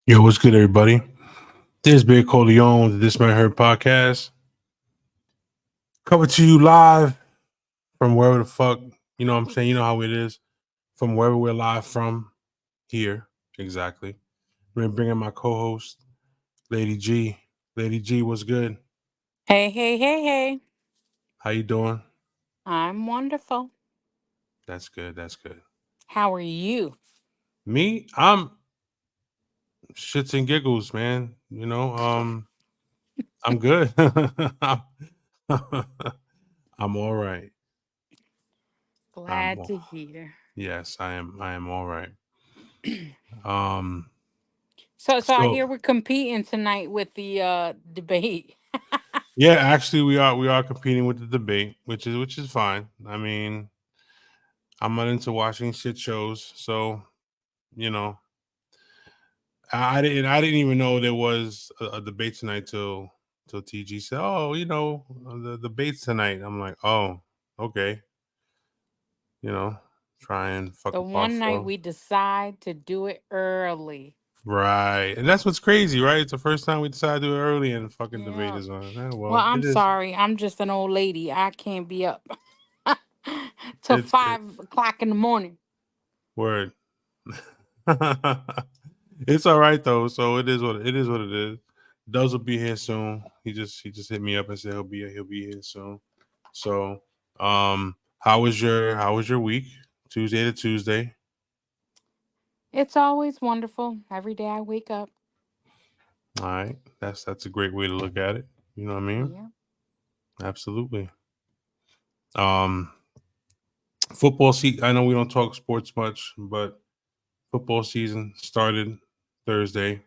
Yo, what's good, everybody? This is Big Corleone with the This Might Hurt podcast. Coming to you live from wherever the fuck, you know what I'm saying? You know how it is. From wherever we're live from, here, exactly. We're going to bring in my co-host, Lady G. Lady G, what's good? Hey, hey, hey, hey. How you doing? I'm wonderful. That's good. That's good. How are you? Me, I'm shits and giggles, man. I'm good. I'm, I'm all right. I'm Glad to hear. Yes, I am all right. Um So I so hear we're competing tonight with the debate. yeah, actually we are competing with the debate, which is fine. I mean, I'm not into watching shit shows, so you know, I didn't even know there was a debate tonight till TG said, "Oh, the debates tonight." I'm like, "Oh, okay." You know, try and fuck The apart one night for we decide to do it early. right, and that's what's crazy, right? It's the first time we decided to do it early, and the fucking debate Yeah. is on. Well, Well, I'm it is. sorry. I'm just an old lady. I can't be up till It's it, 5 o'clock in the morning. word. It's all right though. So it is. What it is. Duz will be here soon. He just hit me up and said he'll be here soon. So, how was your week? Tuesday to Tuesday. It's always wonderful. Every day I wake up. All right, that's a great way to look at it. You know what I mean? Yeah. Absolutely. Um, football season. I know we don't talk sports much, but football season started Thursday.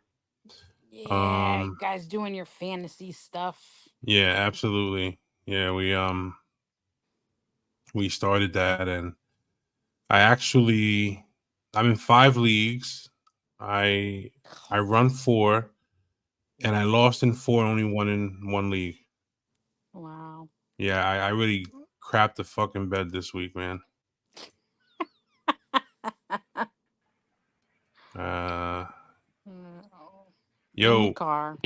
Yeah, you Um, guys doing your fantasy stuff. yeah, absolutely. Yeah, we started that, and I'm in 5 leagues. I run four, and I lost in four, only won in one league. Wow. Yeah, I really crapped the fucking bed this week, man. Uh, No. In the yo, car.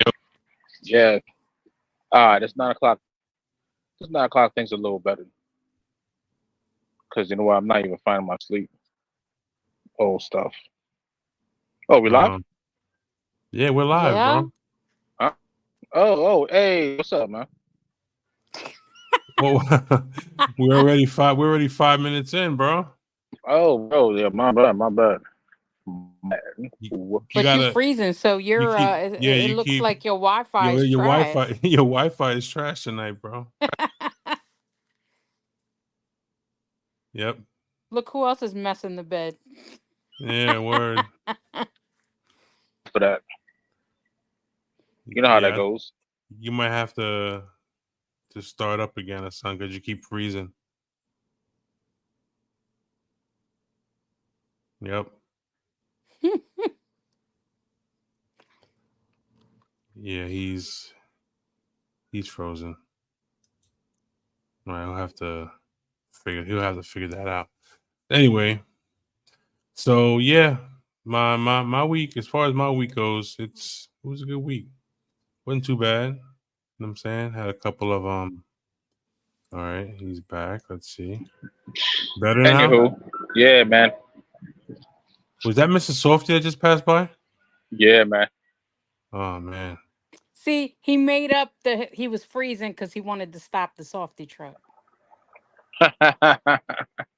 Yeah. It's 9 o'clock. This 9 o'clock thing's a little better because you know what? I'm not even finding my sleep. Old stuff. Oh, we live? um, yeah, we're live, Yeah. bro. Huh? Oh, hey, what's up, man? Well, we're already 5 minutes in, bro. Oh, yeah, my bad, my bad. You, you But you gotta freezing, so you you're keep it, yeah it you looks keep like your Wi-Fi your is your Wi-Fi trash. your Wi-Fi is trash tonight, bro. Yep. Look who else is messing the bed. Yeah, word. For that. You know how that Yeah, goes. you might have to start up again or something because you keep freezing. Yep. Yeah, he's frozen. Right, he'll have to figure that out. Anyway, so yeah, my week, as far as my week goes, it was a good week. Wasn't too bad. You know what I'm saying? Had a couple of all right, he's back. Let's see. Better now? Anywho, yeah, man. Was that Mr. Softy that just passed by? Yeah, man. Oh man. See, he made up he was freezing because he wanted to stop the softy truck.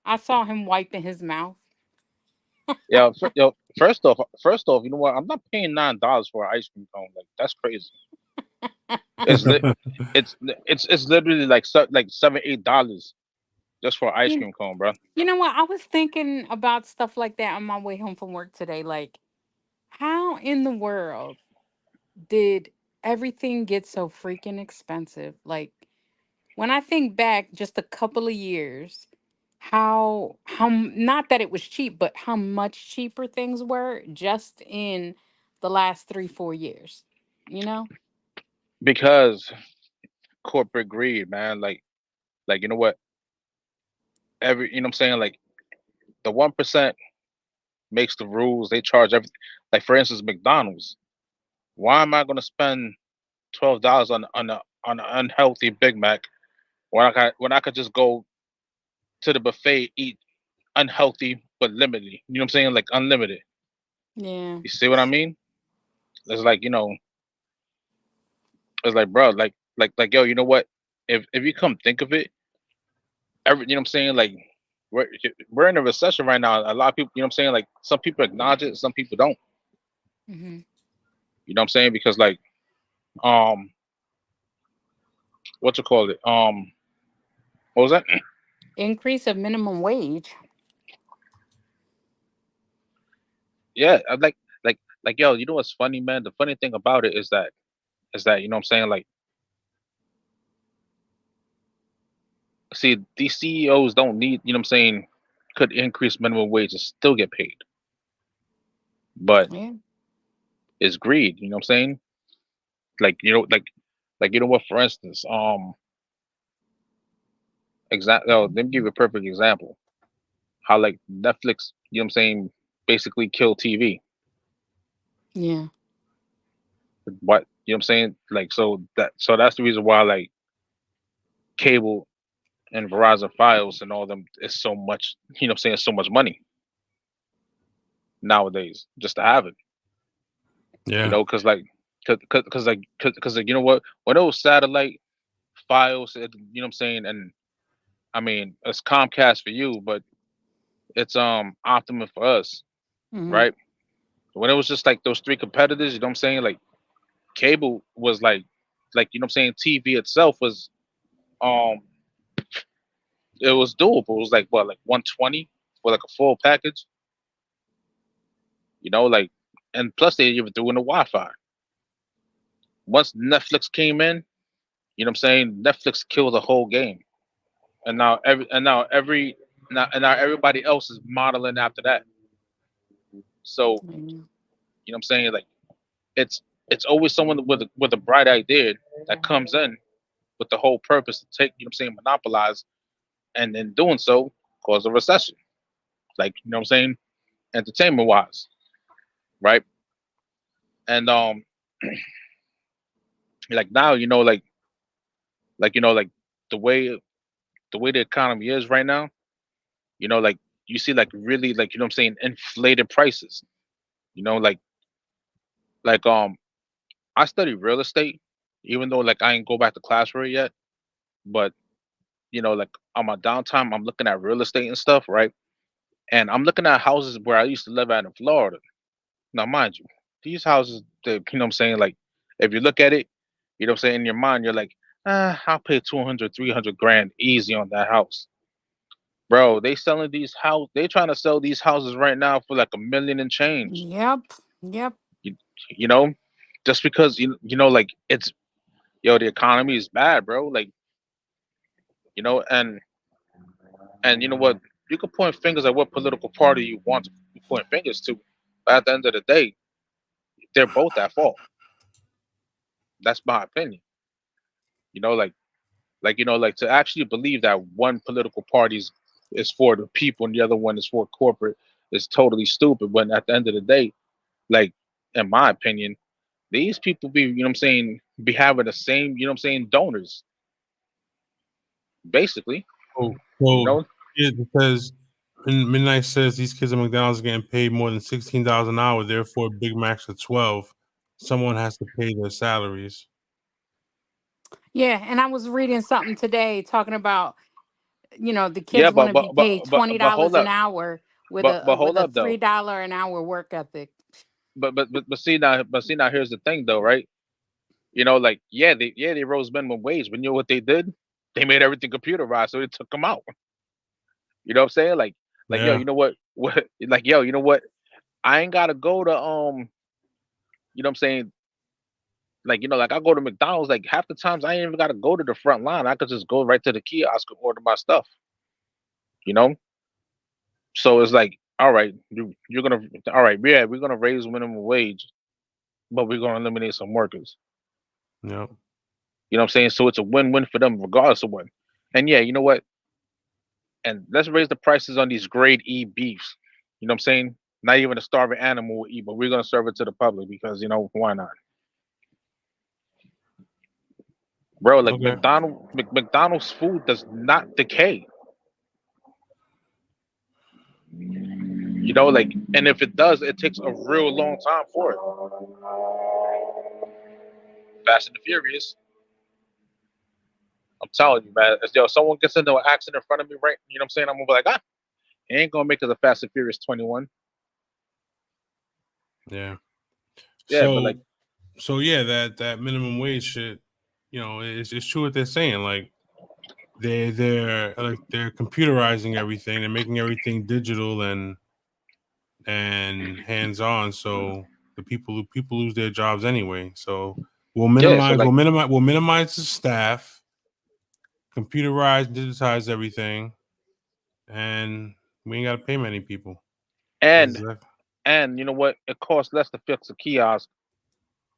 I saw him wiping his mouth. yo, first off, you know what? I'm not paying $9 for an ice cream cone. Like that's crazy. It's li- it's literally like $7, $8 just for an ice You, cream cone, bro. you know what? I was thinking about stuff like that on my way home from work today. Like, how in the world did everything get so freaking expensive? Like, when I think back just a couple of years, not that it was cheap, but how much cheaper things were just in the last 3 4 years. You know? Because corporate greed, man. Like you know what? You know what I'm saying? Like the 1% makes the rules. They charge everything. Like for instance, McDonald's. Why am I gonna spend $12 on an unhealthy Big Mac when I could just go to the buffet, eat unhealthy but limited? You know what I'm saying? Like unlimited. Yeah. You see what I mean? It's like, it's like, bro, like yo, you know what? If you come think of it, you know what I'm saying? Like we're we're in a recession right now. A lot of people, you know what I'm saying? Like some people acknowledge it, some people don't. Hmm. You know what I'm saying? Because like um what you call it? What was that? Increase of minimum wage. Yeah, I like yo, you know what's funny, man? The funny thing about it is that you know what I'm saying? Like, see, these CEOs don't need, you know what I'm saying, could increase minimum wage and still get paid. But Yeah. it's greed, you know what I'm saying? Like, like you know what, for instance, let me give you a perfect example. How like Netflix, you know what I'm saying, basically killed TV. Yeah. What you know what I'm saying? Like so that's the reason why like cable and Verizon Files and all them is so much, you know what I'm saying, so much money nowadays just to have it. You Yeah. know, because like because like you know what, when those satellite files, you know what I'm saying, and I mean it's Comcast for you, but it's Optimum for us, Hmm. right? When it was just like those three competitors, you know what I'm saying, like cable was like you know what I'm saying, TV itself was um it was doable. It was like what, like 120 for like a full package, you know, like, and plus they even threw in the Wi-Fi. Once Netflix came in, you know what I'm saying, Netflix killed the whole game. And now everybody else is modeling after that. So, Yeah. you know what I'm saying, like it's it's always someone with a bright idea that comes in with the whole purpose to take, you know what I'm saying, monopolize, and in doing so cause a recession. Like, you know what I'm saying, entertainment wise, right? And like now, like the way the economy is right now, like you see like really, like, you know what I'm saying, inflated prices. You know, like I study real estate, even though like I ain't go back to class for it yet. But like on my downtime, I'm looking at real estate and stuff, right? And I'm looking at houses where I used to live at in Florida. Now, mind you, these houses, you know what I'm saying, like if you look at it, you know what I'm saying, in your mind, you're like, I'll pay 200, 300 grand easy on that house. Bro, they trying to sell these houses right now for like a million and change. Yep. Yep. You, you know, just because like it's, yo, the economy is bad, bro. Like, and you know what, you can point fingers at what political party you want to point fingers to, but at the end of the day, they're both at fault. That's my opinion. Like to actually believe that one political party is for the people and the other one is for corporate is totally stupid. When at the end of the day, like, in my opinion, these people be, you know what I'm saying, be having the same, you know what I'm saying, donors, basically. Oh, You so know, it says Midnight says these kids at McDonald's are getting paid more than $16 an hour. Therefore, Big Macs are 12. Someone has to pay their salaries. Yeah. And I was reading something today talking about, the yeah, kids want to be paid but $20 hold an up, hour with but a hold with a up three though. dollar an hour work ethic. But see now, here's the thing though, right? Like, yeah they rose minimum wage, but you know what they did? They made everything computerized, so they took them out. You know what I'm saying? Like yo, Yeah. you know what, like yo, you know what? I ain't gotta go to you know what I'm saying? Like, like I go to McDonald's, like half the times I ain't even gotta go to the front line. I could just go right to the kiosk and order my stuff, you know? So it's like, all right, you're gonna, all right, yeah, we're gonna raise minimum wage, but we're gonna eliminate some workers. Yeah. You know what I'm saying? So it's a win-win for them regardless of what. And yeah, you know what? And let's raise the prices on these grade E beefs. You know what I'm saying? Not even a starving animal will eat, but we're gonna serve it to the public because, why not? bro. Like Okay. McDonald's food does not decay. Like, and if it does, it takes a real long time for it. Fast and the Furious. I'm telling you, man. Yo, someone gets into an accident in front of me, right? You know what I'm saying? I'm gonna be like, he ain't gonna make it a Fast and Furious 21. Yeah. Yeah, but So like, yeah, that minimum wage shit, it's true what they're saying. Like they're computerizing everything. They're making everything digital and hands on. So the people lose their jobs anyway. So we'll yeah. So minimize like, we'll minimize the staff, computerize, digitize everything, and we ain't got to pay many people. and Exactly. and you know what? It costs less to fix a kiosk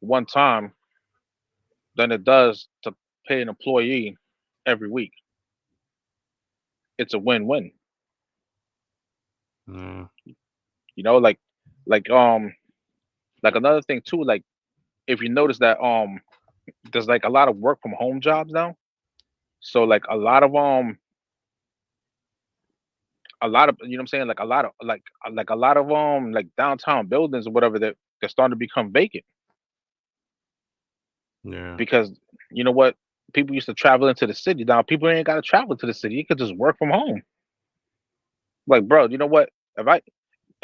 one time than it does to pay an employee every week. It's a win-win. Yeah. You know, like um, like another thing too. Like if you notice that there's like a lot of work from home jobs now. So like a lot of you know what I'm saying, like a lot of like a lot of like downtown buildings or whatever that they're starting to become vacant Yeah. because you know what, people used to travel into the city. Now people ain't got to travel to the city. You could just work from home. Like, bro, you know what, if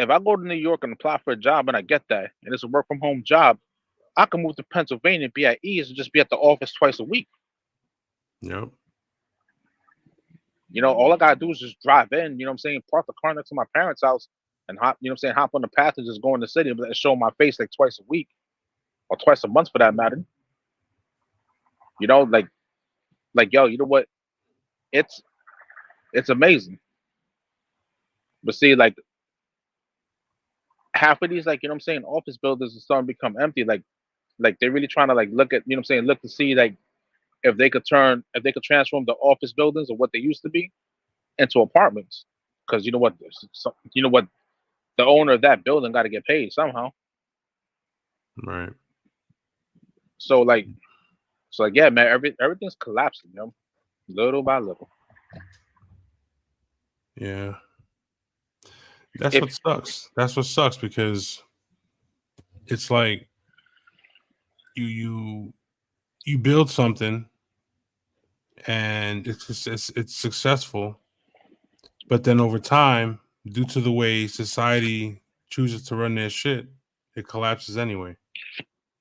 I go to New York and apply for a job and I get that and it's a work from home job, I can move to Pennsylvania and be at ease and just be at the office twice a week. Yep. All I gotta do is just drive in, you know what I'm saying, park the car next to my parents' house and hop, you know what I'm saying, hop on the path and just go in the city and show my face like twice a week or twice a month for that matter. Like yo, you know what? It's it's amazing. But see, like half of these, like, you know what I'm saying, office buildings are starting to become empty. Like they're really trying to like look at, you know what I'm saying, look to see like if they could transform the office buildings or what they used to be into apartments. Because you know what, the owner of that building got to get paid somehow. Right. So like yeah, man, everything's collapsing, little by little. Yeah. That's If what sucks. That's what sucks because it's like you you build something and it's successful, but then over time, due to the way society chooses to run their shit, it collapses anyway.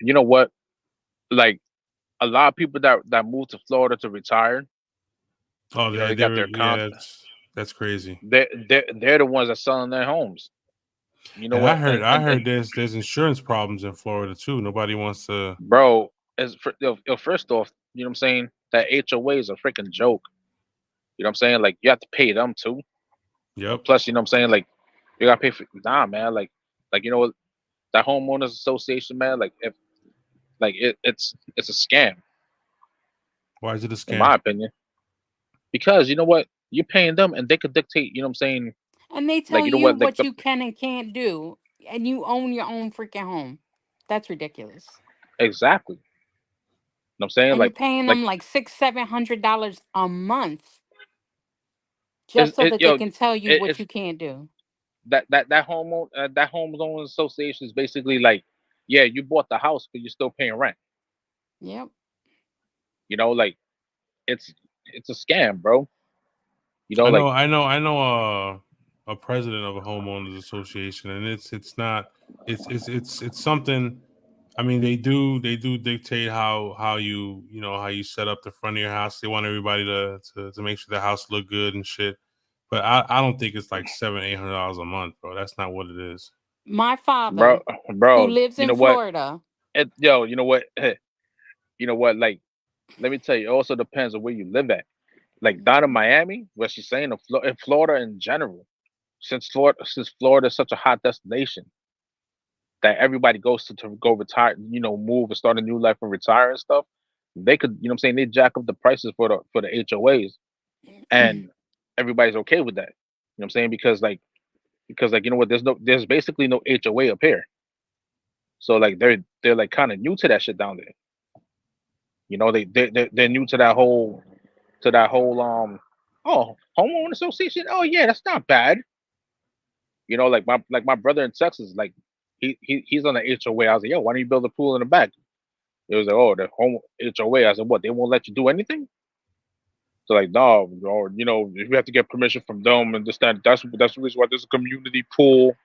you know what, like a lot of people that move to Florida to retire, Oh, they got their yeah, cons. that's crazy. They're the ones that selling their homes. You know And what, I heard and there's insurance problems in Florida too. Nobody wants to. bro, first off, you know what I'm saying, that HOA is a freaking joke. You know what I'm saying? Like you have to pay them too. Yep. Plus, you know what I'm saying, like you gotta pay for, nah, man. Like you know what, that homeowners association, man. Like if like it's a scam Why is it a in scam? my opinion. Because you know what, you're paying them and they could dictate. You know what I'm saying? And they Like tell you know you what, like what you can and can't do, and you own your own freaking home. That's ridiculous. exactly. You know what I'm saying? And you're Like paying like them like $600-700 a month it's just so it that they yo can tell you what it's you can't do. that homeowners association is basically like, yeah, you bought the house but you're still paying rent. Yep. Like it's it's a scam, bro. Like I know a president of a homeowners association, and it's not it's something. I mean, they do dictate how how you set up the front of your house. They want everybody to make sure the house look good and shit. But I don't think it's like $700-800 a month, bro. That's not what it is. My bro, father, who bro, lives you in know what? Florida, You know what? You know what? Like, let me tell you, it also depends on where you live at. Like down in Miami, what she's saying, in Florida in general, since Florida is such a hot destination that everybody goes to go retire, move and start a new life and retire and stuff. They could, you know what I'm saying, they jack up the prices for the HOAs, and everybody's okay with that. You know what I'm saying? Because you know what, there's basically no HOA up here. So like they're like kind of new to that shit down there. You know, they're new to that whole oh, homeowner association. Oh yeah, that's not bad. You know, like my brother in Texas, like he's on the HOA. I was like, yo, why don't you build a pool in the back? It was like, oh, the home HOA. I said, what? They won't let you do anything? So like, no, or you know, you have to get permission from them and this that. That's the reason why there's a community pool.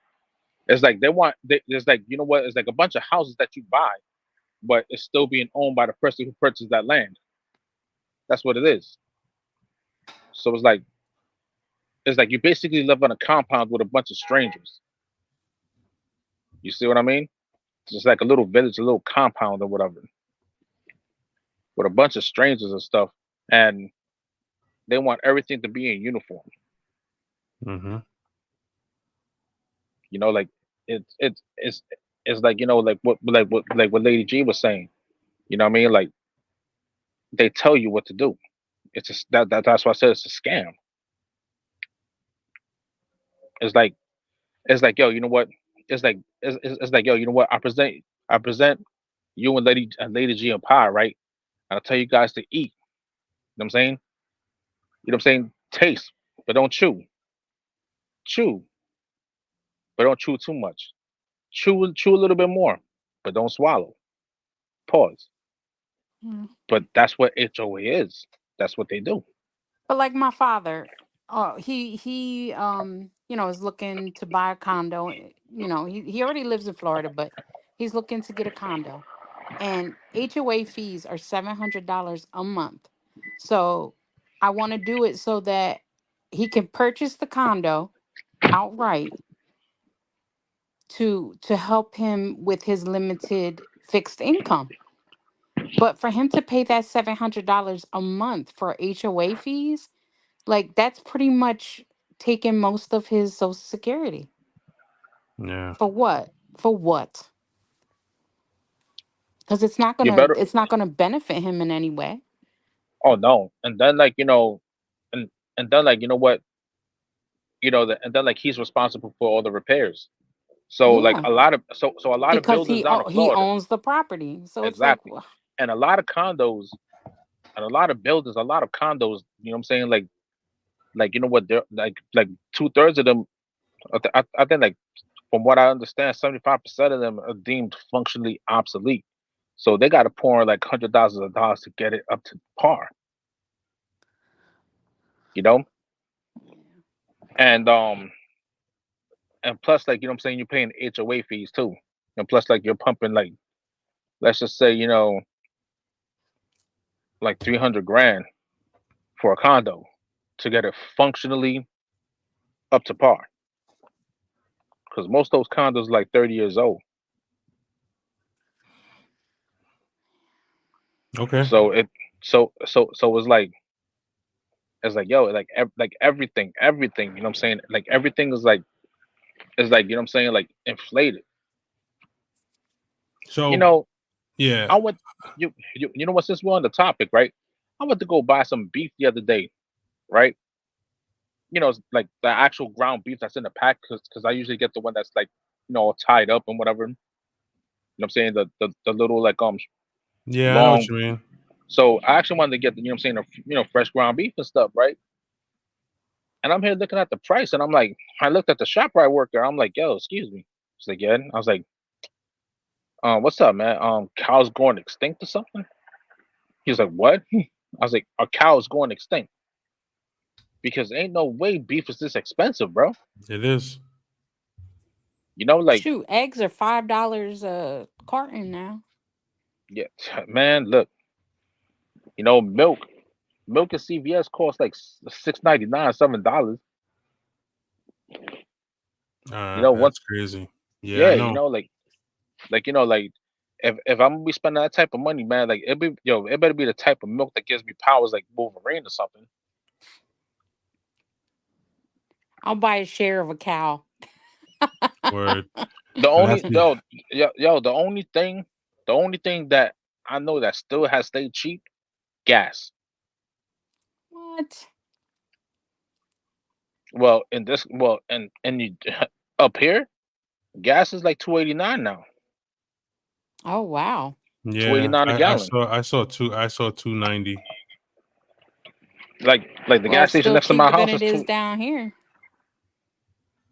It's like it's like, you know what? It's like a bunch of houses that you buy, but it's still being owned by the person who purchased that land. That's what it is. So it's like you basically live on a compound with a bunch of strangers. You see what I mean? It's just like a little village, a little compound or whatever, with a bunch of strangers and stuff. And they want everything to be in uniform. Mm-hmm. You know, like it's like, you know, like what Lady G was saying. You know what I mean? Like they tell you what to do. It's just that's why I said it's a scam. It's like yo, you know what? It's like yo, you know what? I present you and Lady G and pie, right? And I'll tell you guys to eat. You know what I'm saying? You know what I'm saying? Taste, but don't chew. Chew, but don't chew too much. Chew a little bit more, but don't swallow. Pause. Mm. But that's what HOA is. That's what they do. But like my father, he is looking to buy a condo. He already lives in Florida, but he's looking to get a condo. And HOA fees are $700 a month. So I want to do it so that he can purchase the condo outright to help him with his limited fixed income. But for him to pay that $700 a month for HOA fees, like that's pretty much taking most of his social security. Yeah. For what? For what? Because it's not You gonna better. it's not gonna benefit him in any way. Oh no. And then like, you know, and then like, you know what? And then like he's responsible for all the repairs. So like Yeah. a lot of Because buildings down in he Florida, owns the property. So it's like exactly, and a lot of condos and a lot of buildings, a lot of condos. You know what I'm saying? Like you know what? They're like 2/3 of them. I think like from what I understand, 75% of them are deemed functionally obsolete. So they got to pour in like hundred thousands of dollars to get it up to par. You know, and plus like, you know what I'm saying, you're paying HOA fees too, and plus like you're pumping like, let's just say, you know, like 300 grand for a condo to get it functionally up to par, because most of those condos like 30 years old. Okay. So it's like yo, like like everything, you know what I'm saying, like everything is like, you know what I'm saying, like inflated. You So know, yeah. I went you know what, since we're on the topic, right? I went to go buy some beef the other day, right? You know, like the actual ground beef that's in the pack, because I usually get the one that's like, you know, all tied up and whatever. You know what I'm saying? The little like Yeah, I know what long. you mean. So I actually wanted to get the, you know what I'm saying, you know, fresh ground beef and stuff, right? And I'm here looking at the price, and I'm like, I looked at the shop right worker. I'm like, yo, excuse me. She's like, yeah. I was like, what's up, man? Cows going extinct or something? He was like, what? I was like, are cows going extinct? Because ain't no way beef is this expensive, bro. It is. You know, like, shoot, eggs are $5 a carton now. yeah, man, look, you know, milk at CVS costs like $6.99, $7. You know, That's once, crazy. Yeah, I yeah, you know. know, like you know, like if I'm gonna be spending that type of money, man, like it better be the type of milk that gives me powers like Wolverine or something. I'll buy a share of a cow. Word. The But that's only the yo, the only thing that I know that still has stayed cheap, gas. What? Well, and you up here, gas is like 289 now. Oh wow. Yeah, $2.89 a gallon. I saw 290. Like the Well, gas it's station still next to my cheaper than house is it is two. down here.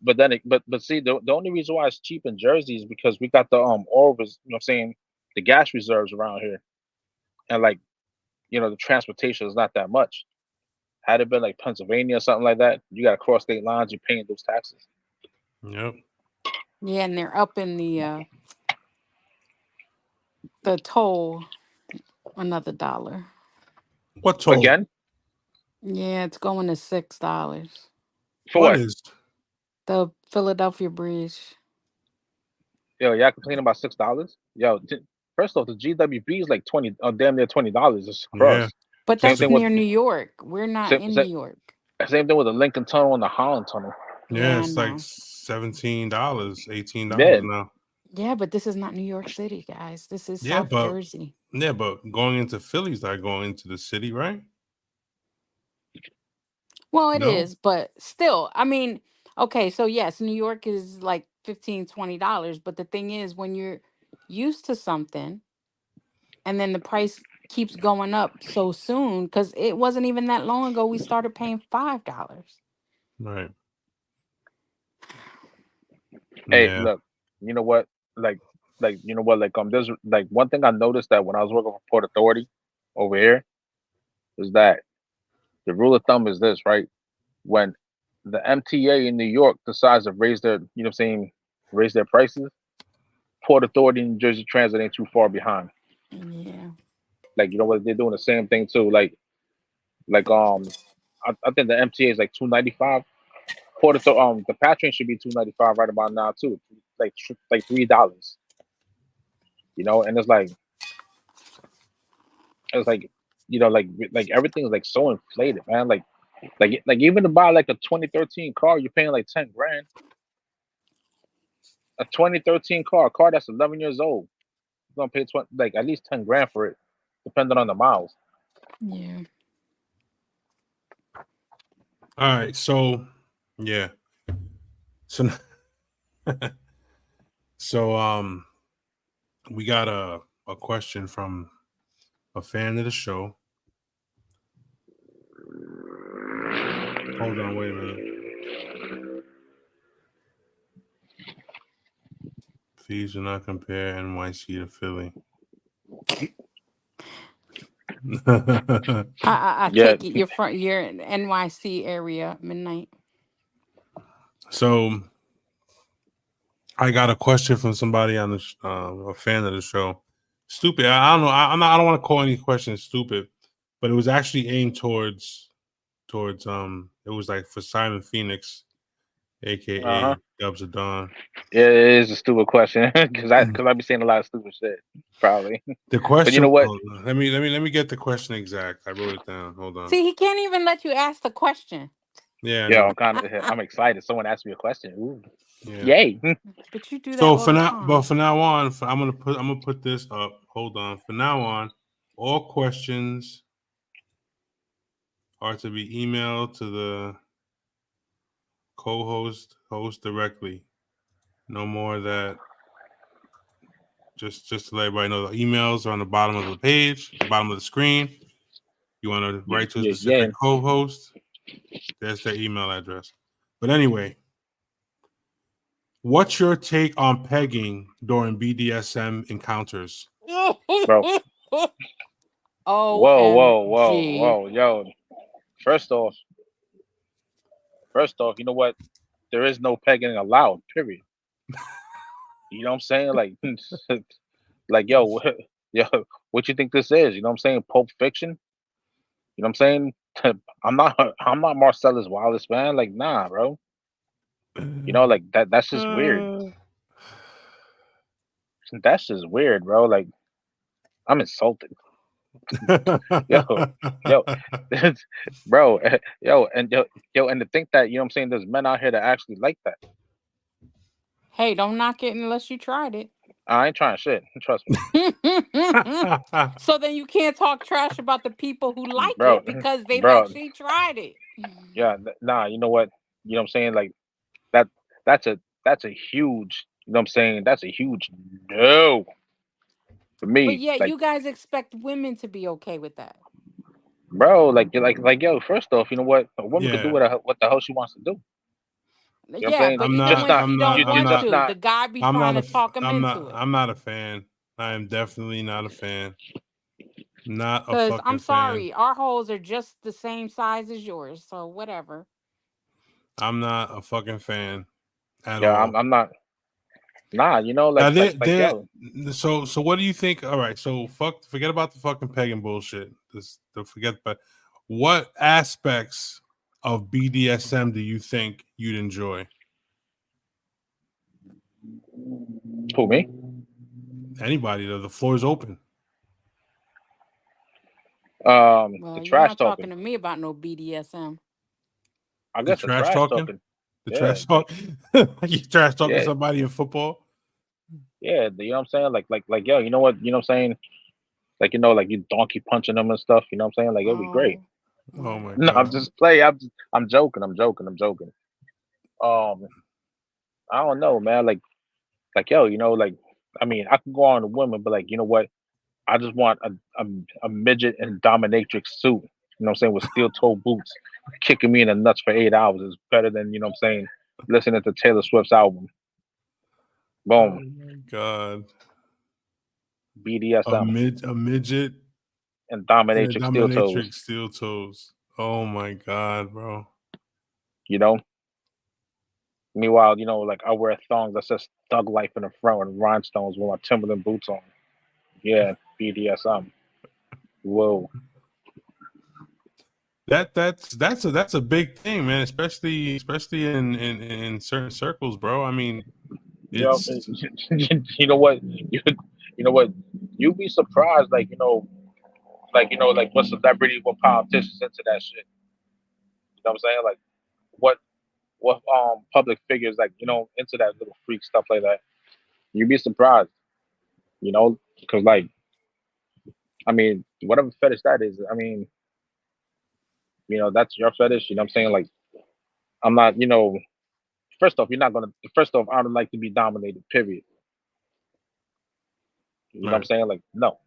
But then but see, the only reason why it's cheap in Jersey is because we got the oil you know what I'm saying, the gas reserves around here, and like, the transportation is not that much. Had it been like Pennsylvania or something like that, you got to cross state lines, you're paying those taxes. Yep. Yeah, and they're up in the toll another $1. What toll? Again, Yeah, it's going to $6. for What what? is? The Philadelphia Bridge. Yo, y'all complaining about $6? Yo, first off, the GWB is like damn near $20. It's Yeah. across. But Same that's thing with near New York. We're not same, in New same, York. same thing with the Lincoln Tunnel and the Holland Tunnel. Yeah, Yeah, I it's like know. $17, $18 Yeah, now. Yeah, but this is not New York City, guys. This is Yeah, South but Jersey. going into Philly's like going into the city, right? Well, it No? is, but still, I mean, okay, so yes, New York is like $15, $20, but the thing is when you're used to something and then the price keeps going up so soon, because it wasn't even that long ago we started paying $5. Right. hey, Yeah. look, you know what? Like, there's like one thing I noticed that when I was working for Port Authority over here is that the rule of thumb is this, right? When the MTA in New York decides to raise their, raise their prices, Port Authority and New Jersey Transit ain't too far behind. Yeah. Like, you know what? They're doing the same thing too. Like I think the MTA is like 295. The Pat train should be 295 right about now too. Like $3. And it's like like everything's like so inflated, man. Like even to buy like a 2013 car, you're paying like 10 grand. A 2013 car, a car that's 11 years old, you're gonna pay like at least 10 grand for it, depending on the miles. Yeah. All right. So, yeah. So, so we got a question from a fan of the show. Hold on, wait a minute. Please do not compare NYC to Philly. I Yeah, take it you're in NYC area midnight. So I got a question from somebody on the a fan of the show. Stupid. I don't know. I don't want to call any questions stupid, but it was actually aimed towards It was like for Simon Phoenix, uh-huh. aka Dubs of Dawn. Yeah, it is a stupid question because I be saying a lot of stupid shit, probably. The But you question. know what? Let me get the question exact. I wrote it down. Hold on. See, he can't even let you ask the question. Yeah, I Yeah, know. I'm excited. Someone asked me a question. Ooh, Yeah. yay! But you do that So all the time. from now on, I'm gonna put this up. Hold on. From now on, all questions are to be emailed to the host directly. No more that. Just to let everybody know, the emails are on the bottom of the page, the bottom of the screen. You want to Yeah, write to a yeah, yeah. specific co-host. There's their email address. But anyway, what's your take on pegging during BDSM encounters? Bro. Whoa, whoa, whoa, OMG. whoa, yo. First off, you know what? There is no pegging allowed. Period. You know what I'm saying? Like, like, yo, what you think this is? You know what I'm saying? Pulp Fiction. You know what I'm saying? I'm not Marcellus Wallace, man. Like, nah, bro. Like that. That's just weird. That's just weird, bro. Like, I'm insulted. Yo, yo, bro, and to think that and there's men out here that actually like that. Hey, don't knock it unless you tried it. I ain't trying shit. Trust me, So then you can't talk trash about the people who like bro, it because they've bro. actually tried it. Yeah, nah. You know what? You know what I'm saying? Like that. That's a huge. You know what I'm saying? That's a huge no. For But me, yet like, you guys expect women to be okay with that. bro, like, yo. First off, you know what? A woman could do Yeah, what the hell she wants to do. You know what I'm Yeah, saying? but I'm even not. when Not she I'm not. don't I'm want just not. to, not. the guy be I'm trying not to a. talk him I'm not. into it. I'm not a fan. I am definitely not a fan. Not a Cause fucking I'm fan. sorry, our holes are just the same size as yours, so whatever. I'm not a fucking fan at Yeah, all. I'm not. Nah, you know, Now like, there. yo. So what do you think? All right. So forget about the fucking pagan bullshit. Forget. But what aspects of BDSM do you think you'd enjoy? Who, me? Anybody? The floor is open. The Well, you're trash not talking. talking to me about no BDSM. I The guess the trash trash talking. talking. The Yeah, trash talk. You trash talking yeah, somebody in football. yeah. You know what I'm saying? Like, yo, you know what? You know what I'm saying? Like, like you donkey punching them and stuff. You know what I'm saying? Like, it'd be great. Oh, Oh my my No, I'm god. just playing. I'm joking. I'm joking. I'm joking. Um, I don't know, man. Like, yo, like, I mean, I can go on to women, but like, you know what? I just want a midget and dominatrix suit. You know what I'm saying? With steel toe boots, kicking me in the nuts for 8 hours is better than, you know what I'm saying, listening to Taylor Swift's album. Oh Boom. my god. BDSM A midget and and a dominatrix steel toes. dominatrix steel toes. Oh my god, bro. You know. Meanwhile, like I wear thongs that says Thug Life in the front with rhinestones with my Timberland boots on. Yeah, BDSM. Whoa. That's a big thing, man. Especially in certain circles, bro. I mean, You know, it's you know what? You know what? You'd be surprised, like what celebrity, what politicians into that shit. You know what I'm saying? Like what public figures like into that little freak stuff like that. You'd be surprised, because like I mean, whatever fetish that is, I mean, that's your fetish. You know what I'm saying? Like I'm not, first off, you're not gonna. First off, I don't like to be dominated. Period. You know what I'm right. saying? Like no,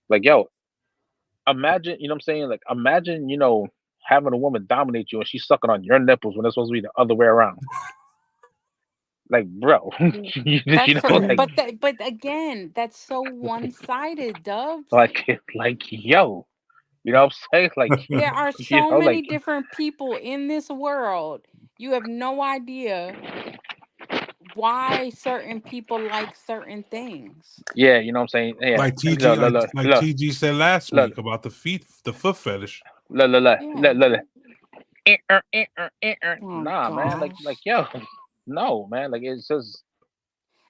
like yo, imagine, you know what I'm saying? Like imagine, having a woman dominate you and she's sucking on your nipples when it's supposed to be the other way around. Like, bro, that's so. like, But again, that's so one-sided, Dubs. like, yo, you know what I'm saying? Like, There are so many like, different people in this world. You have no idea why certain people like certain things. yeah, you know what I'm saying? Yeah, Like TG, look, look, like look, like look, TG said last look, week about the foot fetish. look, look, look, Yeah. look, look, look. Oh Nah, man, like, gosh. yo, no, man, like, it's just,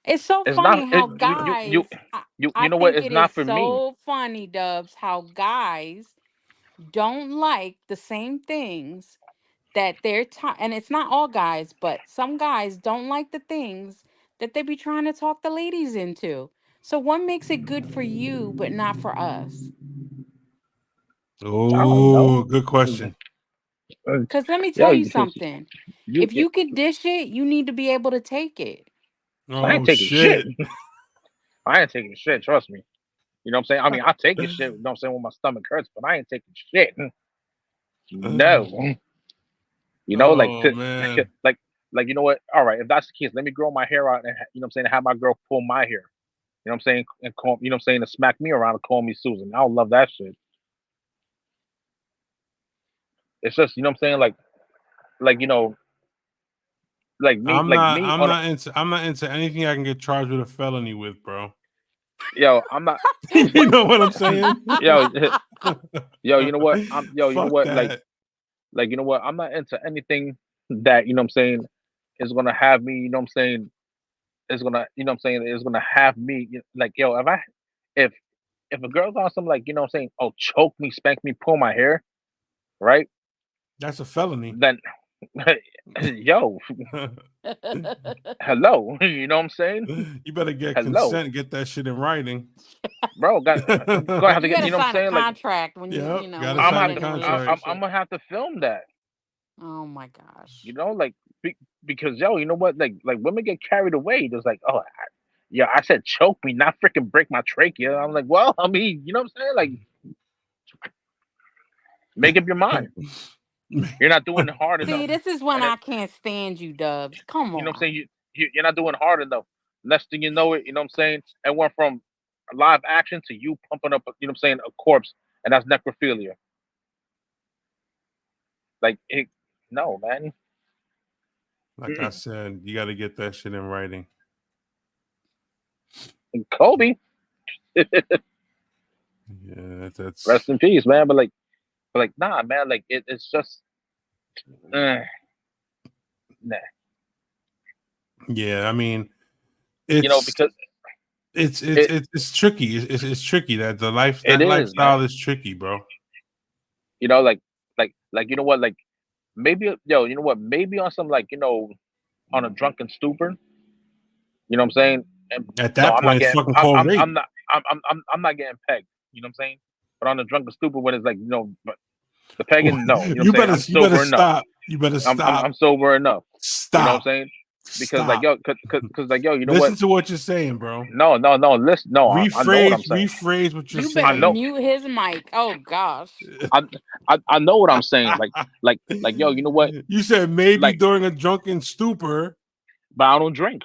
It's so it's not, funny how you, guys I you know what? think It's it is not for me. so funny, Dubs, how guys don't like the same things that and it's not all guys, but some guys don't like the things that they be trying to talk the ladies into. So what makes it good for you but not for us? I don't know. Oh, good question. Cuz let me Yo, tell you something. you, If you can dish it, you need to be able to take it. I ain't Oh taking shit. shit. I ain't taking shit. Trust me. You know what I'm saying? I mean, I take a shit. You know what I'm saying when my stomach hurts, but I ain't taking shit. No. Like, Oh man. like, you know what? All right, if that's the case, let me grow my hair out and you know what I'm saying, have my girl pull my hair. You know what I'm saying? And call, you know what I'm saying, to smack me around and call me Susan. I don't love that shit. It's just, you know what I'm saying, like like me, I'm not into anything I can get charged with a felony with, bro. yo, I'm not You know what I'm saying? yo, yo, you know what? You know Fuck what? that. Like, you know what? I'm not into anything that, you know what I'm saying, is gonna have me, you know what I'm saying, is gonna, you know what I'm saying, is gonna have me like, yo, if if a girl's on some, like, you know what I'm saying, oh, choke me, spank me, pull my hair, right? That's a felony. Then yo, hello, you know what I'm saying? You better get Hello, consent, get that shit in writing. bro, gonna have to You get, got to you know what I'm sign a saying? Like, contract when Yep, gotta when you I'm sign get have a to, in a contract. I'm relationship. gonna have to film that, Oh my gosh. like, because yo, you know what? Like women get carried away. There's like, oh, yeah, I said choke me, not freaking break my trachea. I'm like, well, I mean, you know what I'm saying? Like, make up your mind. You're not doing it hard enough. See, this is when And it, I can't stand you, Dubs. Come you know what I'm saying? on. You're not doing hard enough. Next thing you know it, you know what I'm saying? It went from live action to you pumping up, you know what I'm saying, a corpse, and that's necrophilia. Like, no, man. Like I said, you got to get that shit in writing. Kobe, Yeah, that's rest in peace, man. But like, nah, man. Like, it's just, nah. yeah. I mean, You know, it's because it's it's it it's, it's tricky. It's tricky that it is, lifestyle man. is tricky, bro. You know, like you know what, like maybe yo, you know what, maybe on some like on a drunken stupor. You know what I'm saying? And At no, that I'm point, not it's getting. fucking called rape. I'm not. I'm not getting pegged. You know what I'm saying? But on the drunken stupor, when it's like but the pegging, no. You know what I'm saying? I'm You better sober enough. stop. You better stop. I'm sober enough. You know what I'm Stop. saying? Because like Stop. yo, cause like yo, you know what? Listen to what you're saying, bro. No. Listen, no. I know what I'm saying. Rephrase what you're You I better know. saying. mute his mic. Oh gosh. I I know what I'm saying. Like yo, you know what? You said maybe Like, during a drunken stupor. but I don't drink.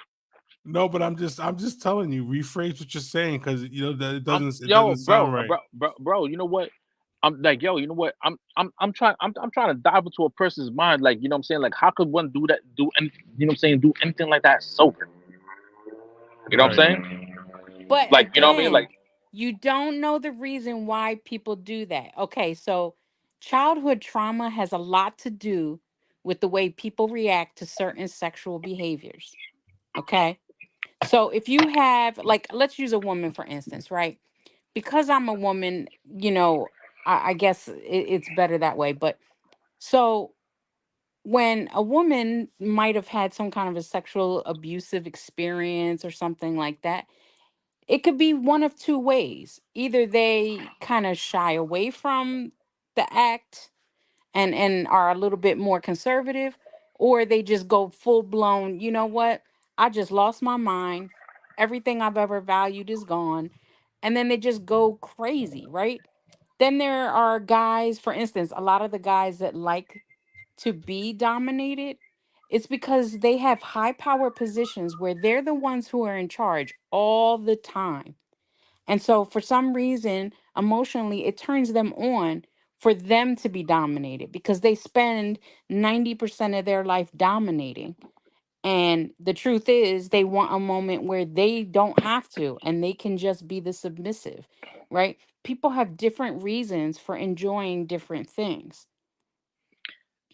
No, but I'm just telling you, rephrase what you're saying because you know that it Yo, doesn't sound bro, right. bro. You know what? I'm like, yo, you know what? I'm trying to dive into a person's mind. Like, you know what I'm saying? Like, how could one do that? Do any, you know what I'm saying? Do anything like that sober? You know what Right. I'm saying? But Like, you know what I mean? again, Like, you don't know the reason why people do that. Okay, so childhood trauma has a lot to do with the way people react to certain sexual behaviors. Okay. So if you have, like, let's use a woman for instance, right? Because I'm a woman, I guess it's better that way. But so when a woman might have had some kind of a sexual abusive experience or something like that, it could be one of two ways. Either they kind of shy away from the act and are a little bit more conservative, or they just go full blown, you know what? I just lost my mind. Everything I've ever valued is gone. And then they just go crazy, right? Then there are guys, for instance, a lot of the guys that like to be dominated, it's because they have high power positions where they're the ones who are in charge all the time. And so, for some reason, emotionally, it turns them on for them to be dominated because they spend 90% of their life dominating. And the truth is, they want a moment where they don't have to and they can just be the submissive, right? People have different reasons for enjoying different things.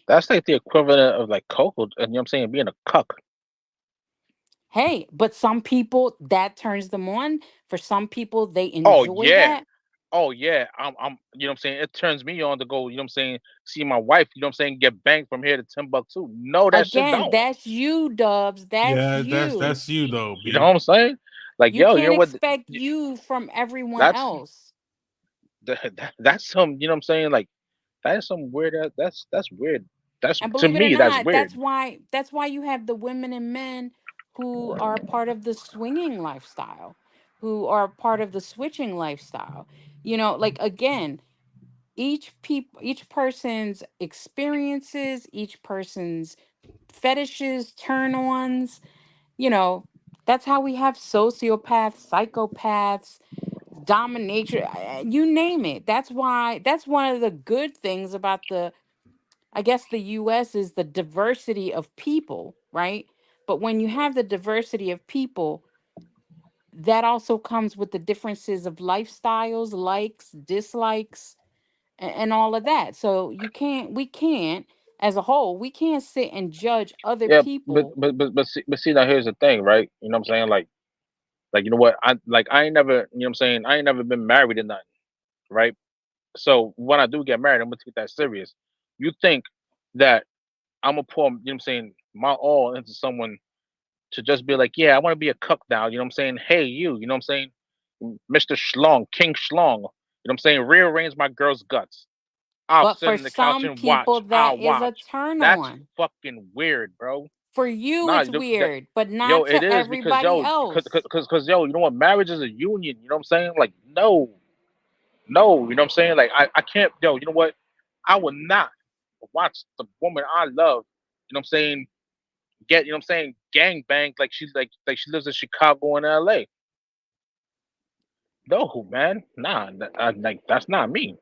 that's like the equivalent of like Coco, and you know what I'm saying? Being a cuck. Hey, but some people that turns them on. For some people, they Oh enjoy yeah. that. Oh yeah. You know what I'm saying? It turns me on to go, you know what I'm saying, see my wife, you know what I'm saying, get banged from here to Timbuktu. No, that shit Again, don't. that's you, Dubs. That's Yeah, you. that's you though, You know B. what I'm saying? Like, You yo, you know can't what? expect you from everyone That's else. that's some, you know what I'm saying? Like, that is some weird. That's weird. That's, And to believe it or me, that's not, weird. that's why you have the women and men who are part of the swinging lifestyle, who are part of the switching lifestyle. Like again, each person's experiences, each person's fetishes, turn-ons, you know, that's how we have sociopaths, psychopaths, dominatrix, you name it. That's one of the good things about I guess the US is the diversity of people, right? But when you have the diversity of people, that also comes with the differences of lifestyles, likes, dislikes, and all of that. So we can't, as a whole, we can't sit and judge other Yeah, but people. see now, here's the thing, right? You know what I'm saying? Like, you know what? I ain't never, you know what I'm saying? I ain't never been married or nothing, right? So when I do get married, I'm gonna take that serious. You think that I'm gonna pour, you know what I'm saying, my all into someone to just be like, yeah, I want to be a cook now. You know what I'm saying? Hey, you know what I'm saying? Mr. Schlong, King Schlong. You know what I'm saying? Rearrange my girl's guts. I'll But sit for in the couch some and people, watch. that I'll is a watch. turn That's on. fucking weird, bro. For you, Nah, it's weird, but yo, not it to is because everybody else. yo, you know what? Marriage is a union. You know what I'm saying? Like, no, no, you know what I'm saying? Like, I can't. Yo, you know what? I will not watch the woman I love. You know what I'm saying? Get, you know what I'm saying? Gang banged like she's like she lives in Chicago and L.A. No, man, nah, like that's not me.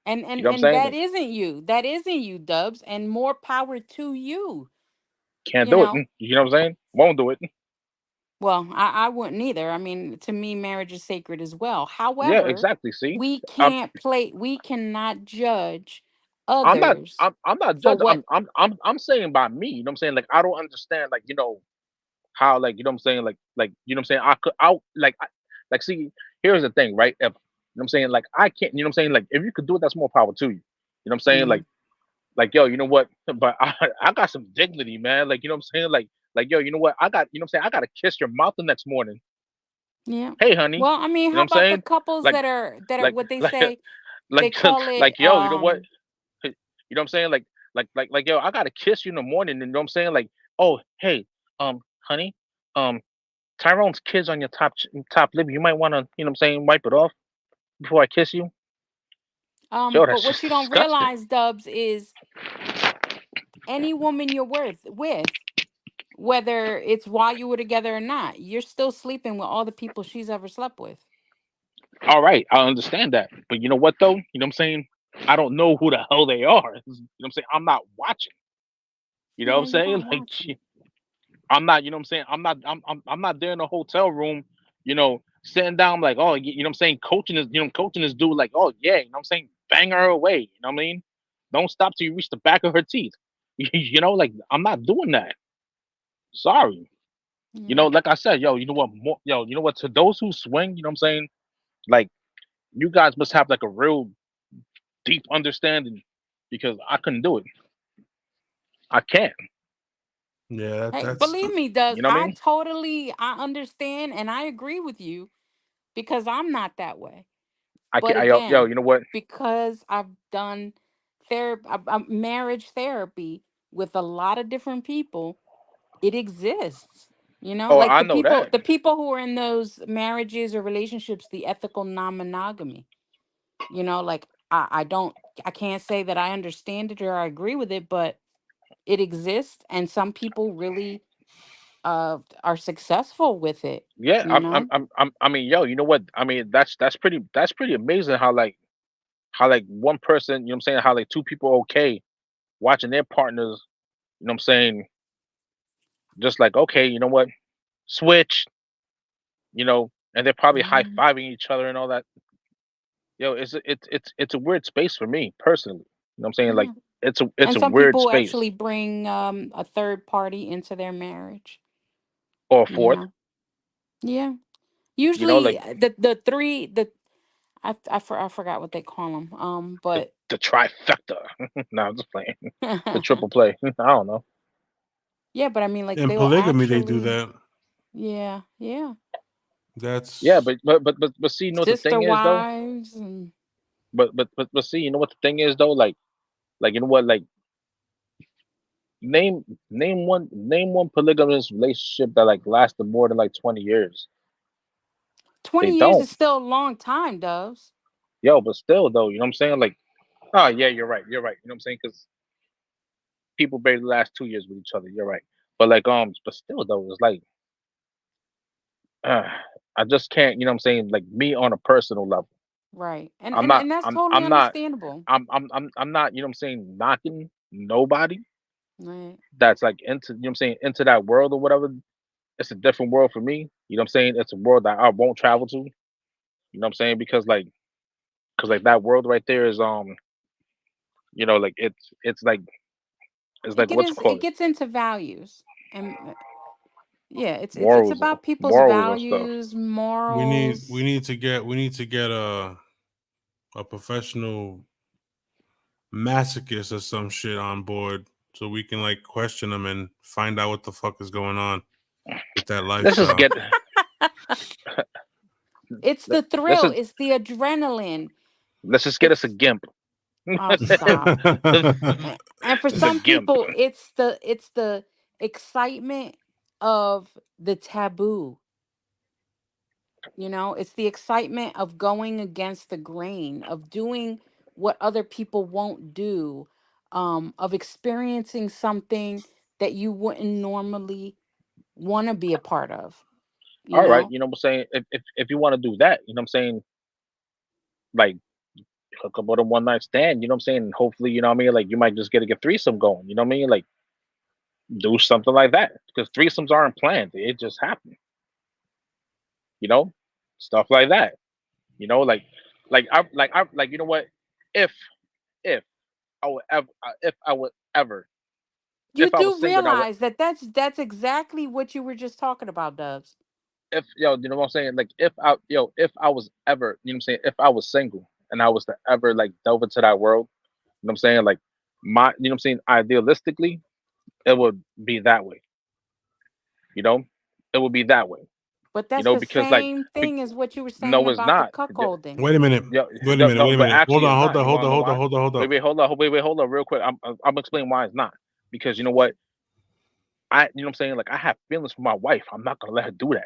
And You and know what I'm and saying? that Like, isn't you. That isn't you, Dubs. And more power to you. can't You do it. know. You know what I'm saying? Won't do it. Well, I wouldn't either. I mean, to me, marriage is sacred as well. Yeah, However, exactly. See, we I'm can't play. We cannot judge I'm not others I'm not for judging. what. I'm saying by me. You know what I'm saying? Like, I don't understand. Like, how, like, you know what I'm saying? Like you know what I'm saying? Like, see, here's the thing, right? If, you know what I'm saying? Like, I can't. You know what I'm saying? Like, if you could do it, that's more power to you. You know what I'm saying? Mm, Like, yo, you know what? But I got some dignity, man. Like, you know what I'm saying? Like, yo, you know what? I got, you know what I'm saying? I got to kiss your mouth the next morning. yeah. Hey, honey. Well, I mean, You know what how I'm about the saying? couples Like, that are like, what they like, say? They like, call it. yo, you know what? You know what I'm saying? Like, yo, I got to kiss you in the morning. And you know what I'm saying? Like, oh, hey, honey, um, Tyrone's kids on your top lip. You might want to, you know what I'm saying, wipe it off before I kiss you. Yo, But that's what just you don't disgusting. realize, Dubs, is any woman you're with, whether it's while you were together or not, you're still sleeping with all the people she's ever slept with. All right, I understand that. But you know what though? You know what I'm saying? I don't know who the hell they are. You know what I'm saying? I'm not watching. You know what Yeah, I'm you're saying? not Like, watching. I'm not, you know what I'm saying? I'm not there in the hotel room, sitting down like, oh, you know what I'm saying, coaching this dude like, oh yeah, you know what I'm saying? Bang her away. You know what I mean? Don't stop till you reach the back of her teeth. Like, I'm not doing that. Sorry. Yeah. Like I said, yo, you know what? You know what? To those who swing, you know what I'm saying? Like, you guys must have like a real deep understanding, because I couldn't do it. I can't. Yeah, Hey, that's believe me, Does You know what I mean? I understand and I agree with you because I'm not that way. I But can't. Yo, again, you know what? because I've done marriage therapy with a lot of different people, it exists. Oh, Like I know that. the people who are in those marriages or relationships, the ethical non-monogamy. Like I can't say that I understand it or I agree with it, but it exists and some people really are successful with it, Yeah, you know? I mean, yo, you know what? I mean, that's pretty amazing how like one person, you know what I'm saying, how like two people okay watching their partners, you know what I'm saying, just like, okay, you know what, switch, and they're probably high Mhm. fiving each other and all that. Yo, it's a weird space for me personally. You know what I'm saying? Like, Yeah. it's And a some weird people space. actually bring a third party into their marriage, Or you fourth, know? Yeah. like Usually the three the I forgot what they call them. But the trifecta. No, I'm just playing. The triple play. I don't know. yeah, but I mean like in they'll polygamy they do actually that. yeah, yeah. Yeah, That's but see, you know what the Sister thing is though. wives and But see, you know what the thing is though. Like, you know what, like, name one polygamous relationship that like lasted more than like 20 years. They 20 years don't. is still a long time, Doves. Yo, but still though, you know what I'm saying? Like, oh yeah, you're right. You're right. You know what I'm saying? Because people barely last 2 years with each other. You're right. But like, but still though, it's like, uh, I just can't. You know what I'm saying? Like, me on a personal level. Right. And I'm and not. and that's I'm. totally I'm not. understandable. I'm not. You know what I'm saying? Knocking nobody Right. that's like into. You know what I'm saying? Into that world or whatever. It's a different world for me. You know what I'm saying? It's a world that I won't travel to. You know what I'm saying? Because like that world right there is like it's like what's it It called, gets into values. And yeah, it's morals about people's morals and stuff. values, we morals. need to get a professional masochist or some shit on board so we can like question them and find out what the fuck is going on with that Let's just lifestyle. get It's the let's thrill, just it's the adrenaline. let's just get us a It's gimp. oh stop. And for Just a some gimp. people, it's the excitement of the taboo. It's the excitement of going against the grain, of doing what other people won't do, of experiencing something that you wouldn't normally want to be a part of, you All right, know? you know what I'm saying? If you want to do that, you know what I'm saying, like hook up with a one night stand, you know what I'm saying? Hopefully, you know what I mean, like you might just get a threesome going, you know what I mean? Like do something like that. Because threesomes aren't planned. It just happen, you know? Stuff like that. You know, like you know what? If if I would ever if I would ever You if I was do single and I would realize that that's exactly what you were just talking about, Dubs. if you know what I'm saying, like if I was ever, you know what I'm saying, if I was single and I was to ever like delve into that world, you know what I'm saying, like you know what I'm saying, idealistically, it would be that way, you know, it would be that way, But you that's know, the because like same be, thing as what you were saying no, it's about the not. cuckolding. Wait a minute. Yo, Wait a yo, minute. no, Wait a but minute. Hold actually, on. it's Hold not. on. You Hold want on. to know Hold on. why? Hold on. Hold on. Wait, hold on, real quick. I'm explaining why it's not. Because you know what, you know what I'm saying. Like I have feelings for my wife. I'm not gonna let her do that.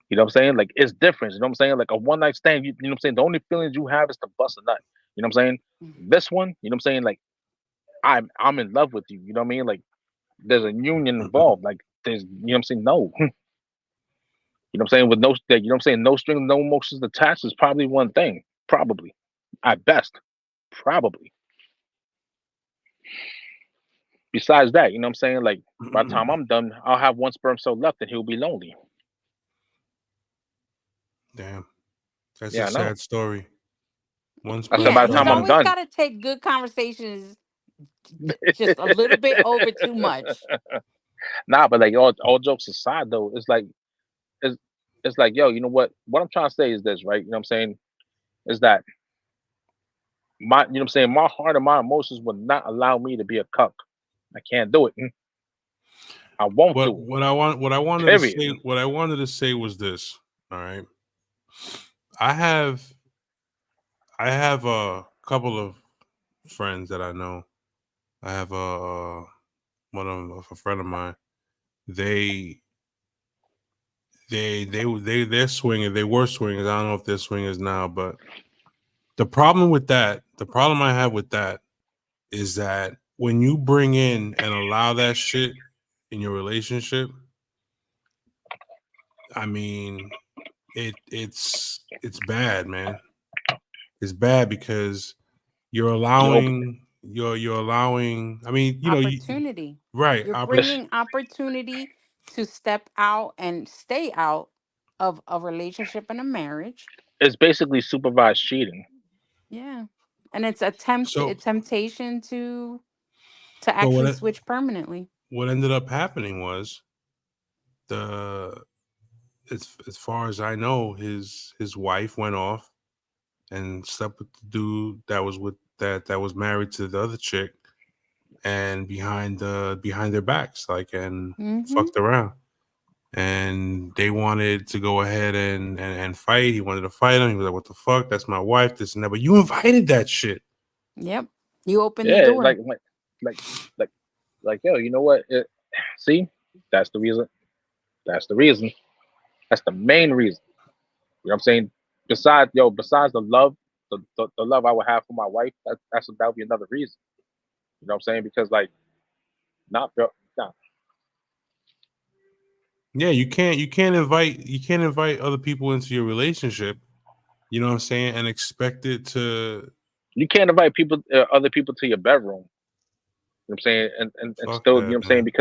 You know what I'm saying? Like it's different. You know what I'm saying? Like a one night stand. You know what I'm saying? The only feelings you have is to bust a nut. You know what I'm saying? Mhm. This one, you know what I'm saying? Like I'm in love with you. You know what I mean? Like there's a union involved. Like there's, you know what I'm saying? No. You know what I'm saying? With no, you know what I'm saying? No strings, no emotions attached is probably one thing. Probably, at best, probably. Besides that, you know what I'm saying? Like by the time I'm done, I'll have one sperm cell left, and he'll be lonely. Damn. That's Yeah, a I know. sad story. One I said sperm Yeah, by the he's time cell. I'm always done. got to take good conversations just a little bit over too much. Nah, but like all jokes aside, though, it's it's like, yo, you know what? What I'm trying to say is this, right? You know what I'm saying? Is that you know what I'm saying? My heart and my emotions would not allow me to be a cuck. I can't do it. I won't What do it. what I want what I wanted to Period. say what I wanted to say was this. All right. I have I have a couple of friends that I know. I have one of a friend of mine. They they're swinging. They were swingers. I don't know if they're swingers now, but the problem I have with that is that when you bring in and allow that shit in your relationship, I mean, it's bad, man. It's bad because you're You open. allowing you're allowing. I mean, Opportunity. right? You're bringing opportunity to step out and stay out of a relationship and a marriage. It's basically supervised cheating. Yeah. And it's a So, temptation to but actually switch permanently. what ended up happening was the as far as I know, his wife went off and slept with the dude that was married to the other chick, and behind their backs, like, and Mhm. fucked around. And they wanted to go ahead and fight. He wanted to fight him. He was like, "What the fuck? That's my wife. This and that." But you invited that shit. Yep. You open the Yeah, door. like, like, yo, you know what? See, that's the reason. That's the reason. That's the main reason. You know what I'm saying? Besides the love, the love I would have for my wife, that would be another reason. You know what I'm saying? Because like, not nah, Yeah, you can't invite other people into your relationship. You know what I'm saying, and expect it to you can't invite other people to your bedroom. You know what I'm saying? And fuck still, you know what that, I'm saying? man.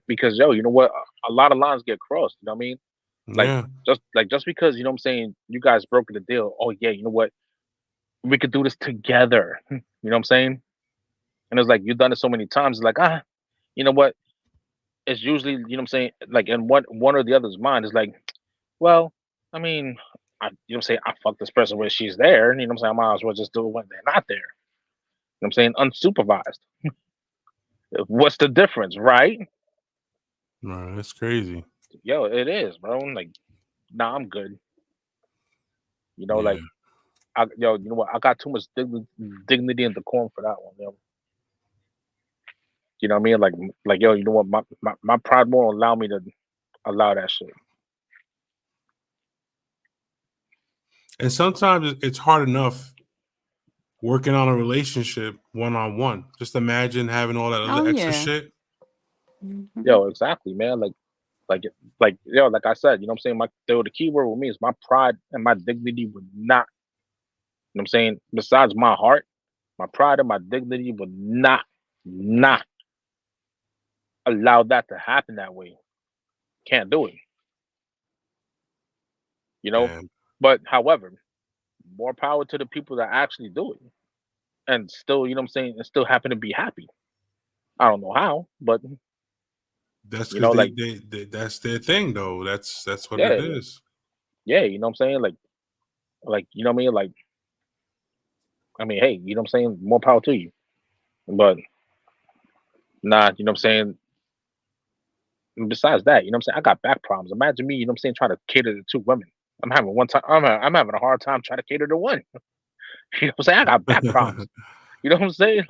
Because yo, you know what? A lot of lines get crossed. You know what I mean? Like Yeah, just because, you know what I'm saying, you guys broke the deal. Oh yeah, you know what? We could do this together. You know what I'm saying? And it's like you've done it so many times. It's like, you know what? It's usually, you know what I'm saying, like in one or the other's mind is like, well, I mean, you know what I'm saying, I fuck this person when she's there. You know what I'm saying? I might as well just do it when they're not there. You know what I'm saying? Unsupervised. What's the difference, right? no, that's crazy. Yo, it is, bro. Like, nah, I'm good. You know, Yeah, like you know what? I got too much dignity and decorum for that one. Yo. You know what I mean? Like yo, you know what? My pride won't allow me to allow that shit. And sometimes it's hard enough working on a relationship one-on-one. Just imagine having all that Oh other extra yeah. shit. Mhm. Yo, exactly, man. Like yo, like I said, you know what I'm saying? The key word with me is my pride and my dignity would not, you know what I'm saying? Besides my heart, my pride and my dignity would not allow that to happen that way. Can't do it, you know? And But however, more power to the people that actually do it and still, you know what I'm saying, and still happen to be happy. I don't know how, but that's you because know, like, they that's their thing though. That's what it yeah, is. yeah, you know what I'm saying? Like, you know what I mean? Like, I mean, hey, you know what I'm saying? More power to you. But nah, you know what I'm saying? And besides that, you know what I'm saying? I got back problems. Imagine me, you know what I'm saying, trying to cater to two women. I'm having a hard time trying to cater to one. You know what I'm saying? I got back problems. You know what I'm saying?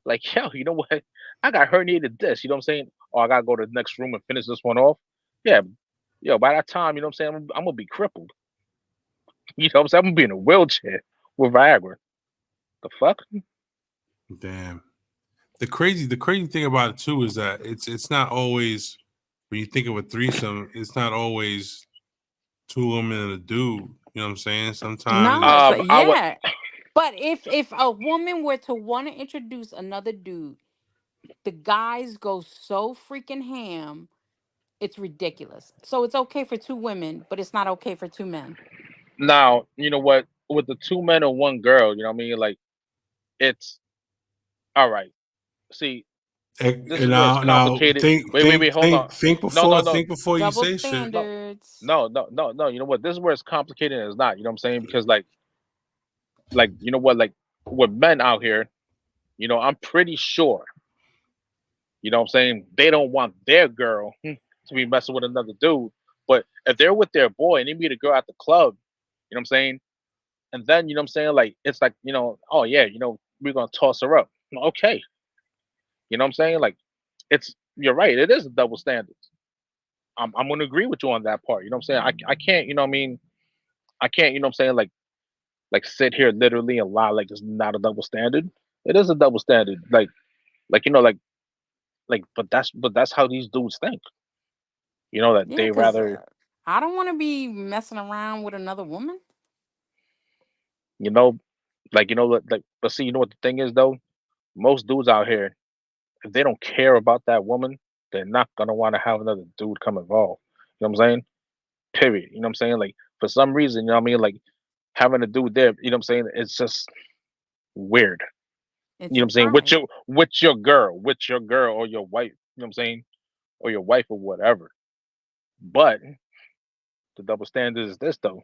Like, yo, you know what? I got herniated disc. You know what I'm saying? Oh, I gotta go to the next room and finish this one off. Yeah, yo, by that time, you know what I'm saying? I'm gonna be crippled. You know what I'm saying? I'm gonna be in a wheelchair with Viagra. The fuck? Damn. The crazy thing about it too is that it's not always when you think of a threesome, it's not always two women and a dude. You know what I'm saying? No, Sometimes so I would. yeah. But if a woman were to want to introduce another dude, the guys go so freaking ham, it's ridiculous. So it's okay for two women, but it's not okay for two men. Now, you know what? With the two men and one girl, you know what I mean? Like, it's all right. See, this and is where it's now complicated. Wait, hold on. No. think before you Double say shit. No, standards. no. You know what? This is where it's complicated and it's not. You know what I'm saying? Because like you know what? Like with men out here, you know, I'm pretty sure. You know what I'm saying? They don't want their girl to be messing with another dude. But if they're with their boy and they meet a girl at the club, you know what I'm saying? And then you know what I'm saying? Like it's like you know, oh yeah, you know, we're gonna toss her up. Okay, you know what I'm saying? Like it's you're right. It is a double standard. I'm gonna agree with you on that part. You know what I'm saying? I can't, you know what I mean? I can't, you know what I'm saying, like sit here literally and lie like it's not a double standard. It is a double standard. Like you know, like but that's how these dudes think. You know, that Yeah, they because rather, I don't want to be messing around with another woman. you know, like you know, like but see, you know what the thing is though? Most dudes out here, if they don't care about that woman, they're not gonna want to have another dude come involved. You know what I'm saying? Period. You know what I'm saying? Like for some reason, you know what I mean? Like having a dude there, you know what I'm saying? It's just weird. It's You know what your I'm saying? pride. With your girl or your wife, you know what I'm saying? Or your wife or whatever. But the double standard is this though,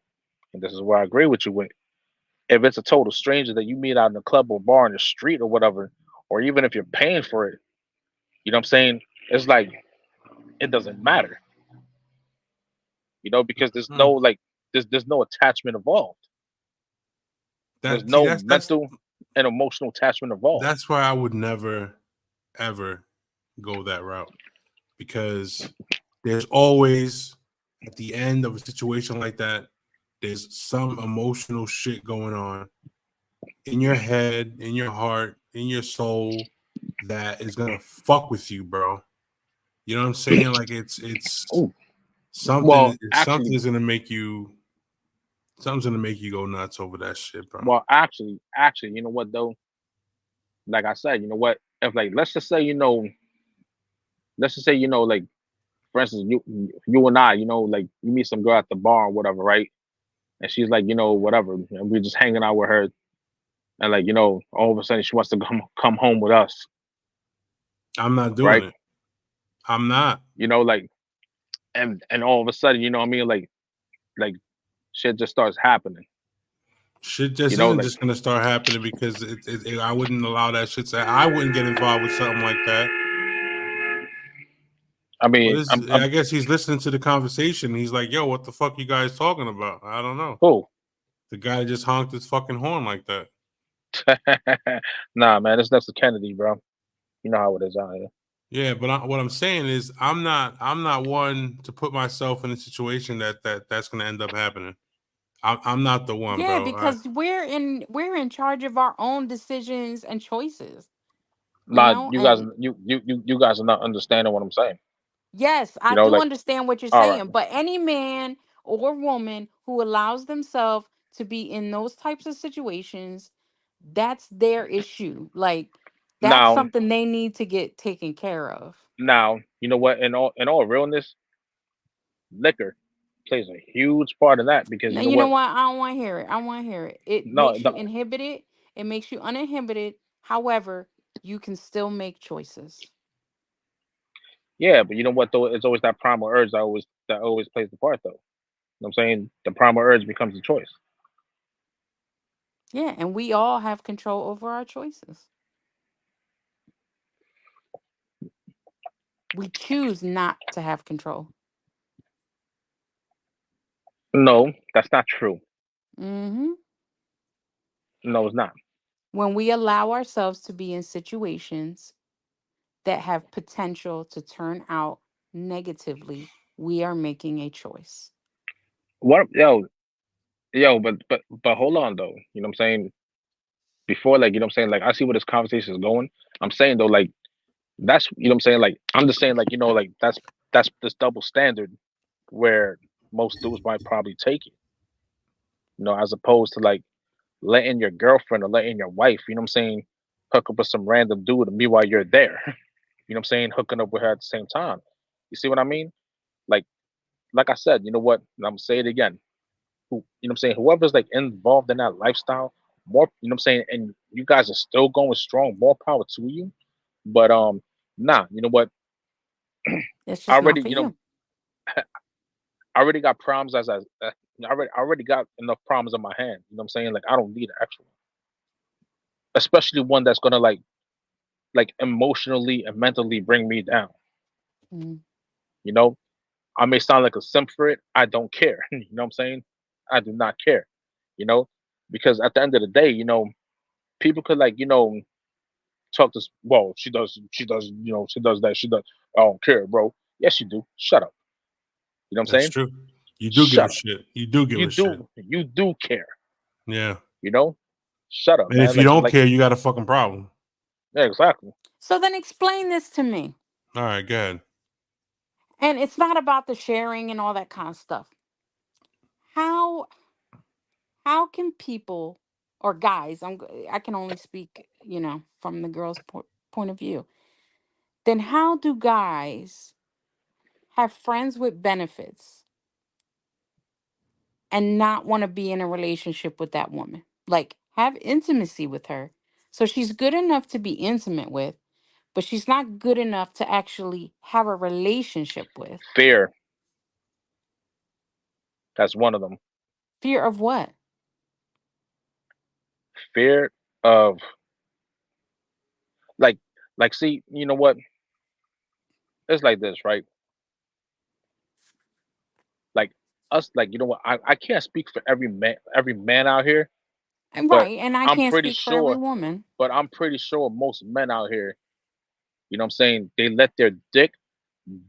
and this is where I agree with you with. If it's a total stranger that you meet out in the club or bar in the street or whatever, or even if you're paying for it, you know what I'm saying? It's like it doesn't matter, you know, because there's Hmm. no like there's no attachment involved. There's That see no mental and emotional attachment involved. that's why I would never ever go that route because there's always at the end of a situation like that, there's some emotional shit going on in your head, in your heart, in your soul that is gonna fuck with you, bro. You know what I'm saying? Like it's Ooh. Well, something actually, is gonna make you something's gonna make you go nuts over that shit, bro. well, actually, you know what though? Like I said, you know what? If like let's just say like for instance, you and I, you know, like you meet some girl at the bar or whatever, right? And she's like, you know, whatever, and we're just hanging out with her, and like, you know, all of a sudden she wants to come home with us, I'm not doing right? it. I'm not. You know, like, and all of a sudden, you know what I mean, like shit just starts happening. Shit You just know, isn't like just gonna start happening because I wouldn't allow that shit to. I wouldn't get involved with something like that. I What mean, is? I guess he's listening to the conversation. He's like, "Yo, what the fuck you guys talking about?" I don't know. cool. The guy just honked his fucking horn like that. Nah, man, it's next to Kennedy, bro. You know how it is out here. Yeah, but what I'm saying is, I'm not one to put myself in a situation that's going to end up happening. I'm not the one, Yeah, bro. because we're in charge of our own decisions and choices, you Nah, know? you guys, And you guys are not understanding what I'm saying. yes, I You know, do like, understand what you're all right, saying, but any man or woman who allows themselves to be in those types of situations, that's their issue. Like that's now, something they need to get taken care of. you know what? In all realness, liquor plays a huge part in that because you Now, know you know what? what? I don't want to hear it. I want to hear it. It No, makes you no, inhibited. It makes you uninhibited. However, you can still make choices. yeah, but you know what though? It's always that primal urge that always plays the part though. You know what I'm saying? The primal urge becomes the choice. Yeah, and we all have control over our choices. We choose not to have control. No, that's not true. Hmm. No, it's not. When we allow ourselves to be in situations that have potential to turn out negatively, we are making a choice. What but hold on though. You know what I'm saying? Before, like, you know what I'm saying, like, I see where this conversation is going. I'm saying though, like, that's, you know what I'm saying, like, I'm just saying, like, like, that's this double standard where most dudes might probably take it, as opposed to like letting your girlfriend or letting your wife, you know what I'm saying, hook up with some random dude and meanwhile you're there. You know what I'm saying, hooking up with her at the same time. You see what I mean? Like like I said, you know what? And I'm gonna say it again. You know what I'm saying, whoever's like involved in that lifestyle, more, you know what I'm saying, and you guys are still going strong, more power to you. But nah, you know what? It's I just not already, for you. I already got problems I already got enough problems in my hand. You know what I'm saying? Like, I don't need an extra one. Especially one that's gonna like emotionally and mentally bring me down. Mm. You know, I may sound like a simp for it. I don't care. You know what I'm saying? I do not care. You know, because at the end of the day, people could, like, talk to. Well, she does. She does. She does that. She does. I don't care, bro. Yes, you do. Shut up. You know what I'm That's saying? true. You do give a Shut up. shit. You do give You a shit. do. You do care. Yeah. You know? Shut up, And if man. you Like, don't care, you got a fucking problem. yeah, exactly. So then explain this to me. All right, go ahead. And it's not about the sharing and all that kind of stuff. How how can people or guys, I can only speak, from the girl's point of view. Then how do guys have friends with benefits and not want to be in a relationship with that woman? Like have intimacy with her. So she's good enough to be intimate with, but she's not good enough to actually have a relationship with. Fear. That's one of them. Fear of what? Fear of, like, see, you know what? It's like this, right? Like, us, like, you know what? I can't speak for every man out here, And but right, and I I'm can't pretty speak for every sure, woman. most men out here, you know what I'm saying, they let their dick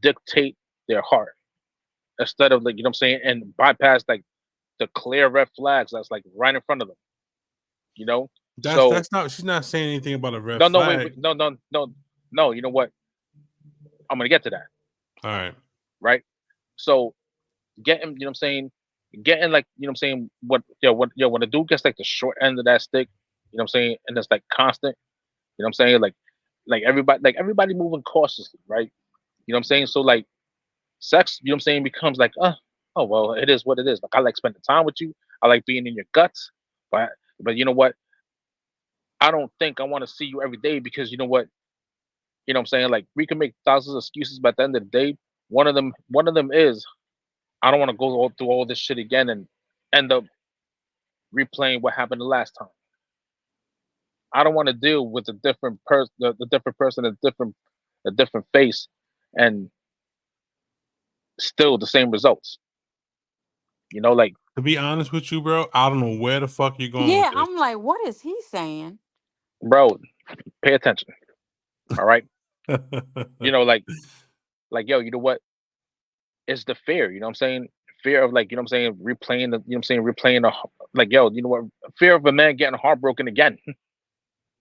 dictate their heart instead of, like, you know what I'm saying, and bypass, like, the clear red flags that's like right in front of them, you know? So That's not. She's not saying anything about a red no, no, wait, flag. wait, no, no, no, no, you know what? I'm gonna get to that, All right. right? So getting, you know what I'm saying, getting, like, you know what I'm saying, when the dude gets like the short end of that stick, you know what I'm saying, and it's like constant, you know what I'm saying, like everybody moving cautiously, right? You know what I'm saying? So, like, sex, you know what I'm saying, becomes like, oh well, it is what it is. Like, I like spending time with you. I like being in your guts. But you know what? I don't think I want to see you every day because you know what? You know what I'm saying? Like, we can make thousands of excuses, but at the end of the day, one of them is, I don't want to go through all this shit again and end up replaying what happened the last time. I don't want to deal with a different person, the different person, a different face, and still the same results. Like, To be honest with you, bro, I don't know where the fuck you're going with Yeah, this. I'm like, what is he saying? bro, pay attention. All right. You know, yo, you know what? It's the fear. You know what I'm saying? Fear of like, you know what I'm saying, replaying the, you know what I'm saying, replaying the, like, yo, you know what? Fear of a man getting heartbroken again.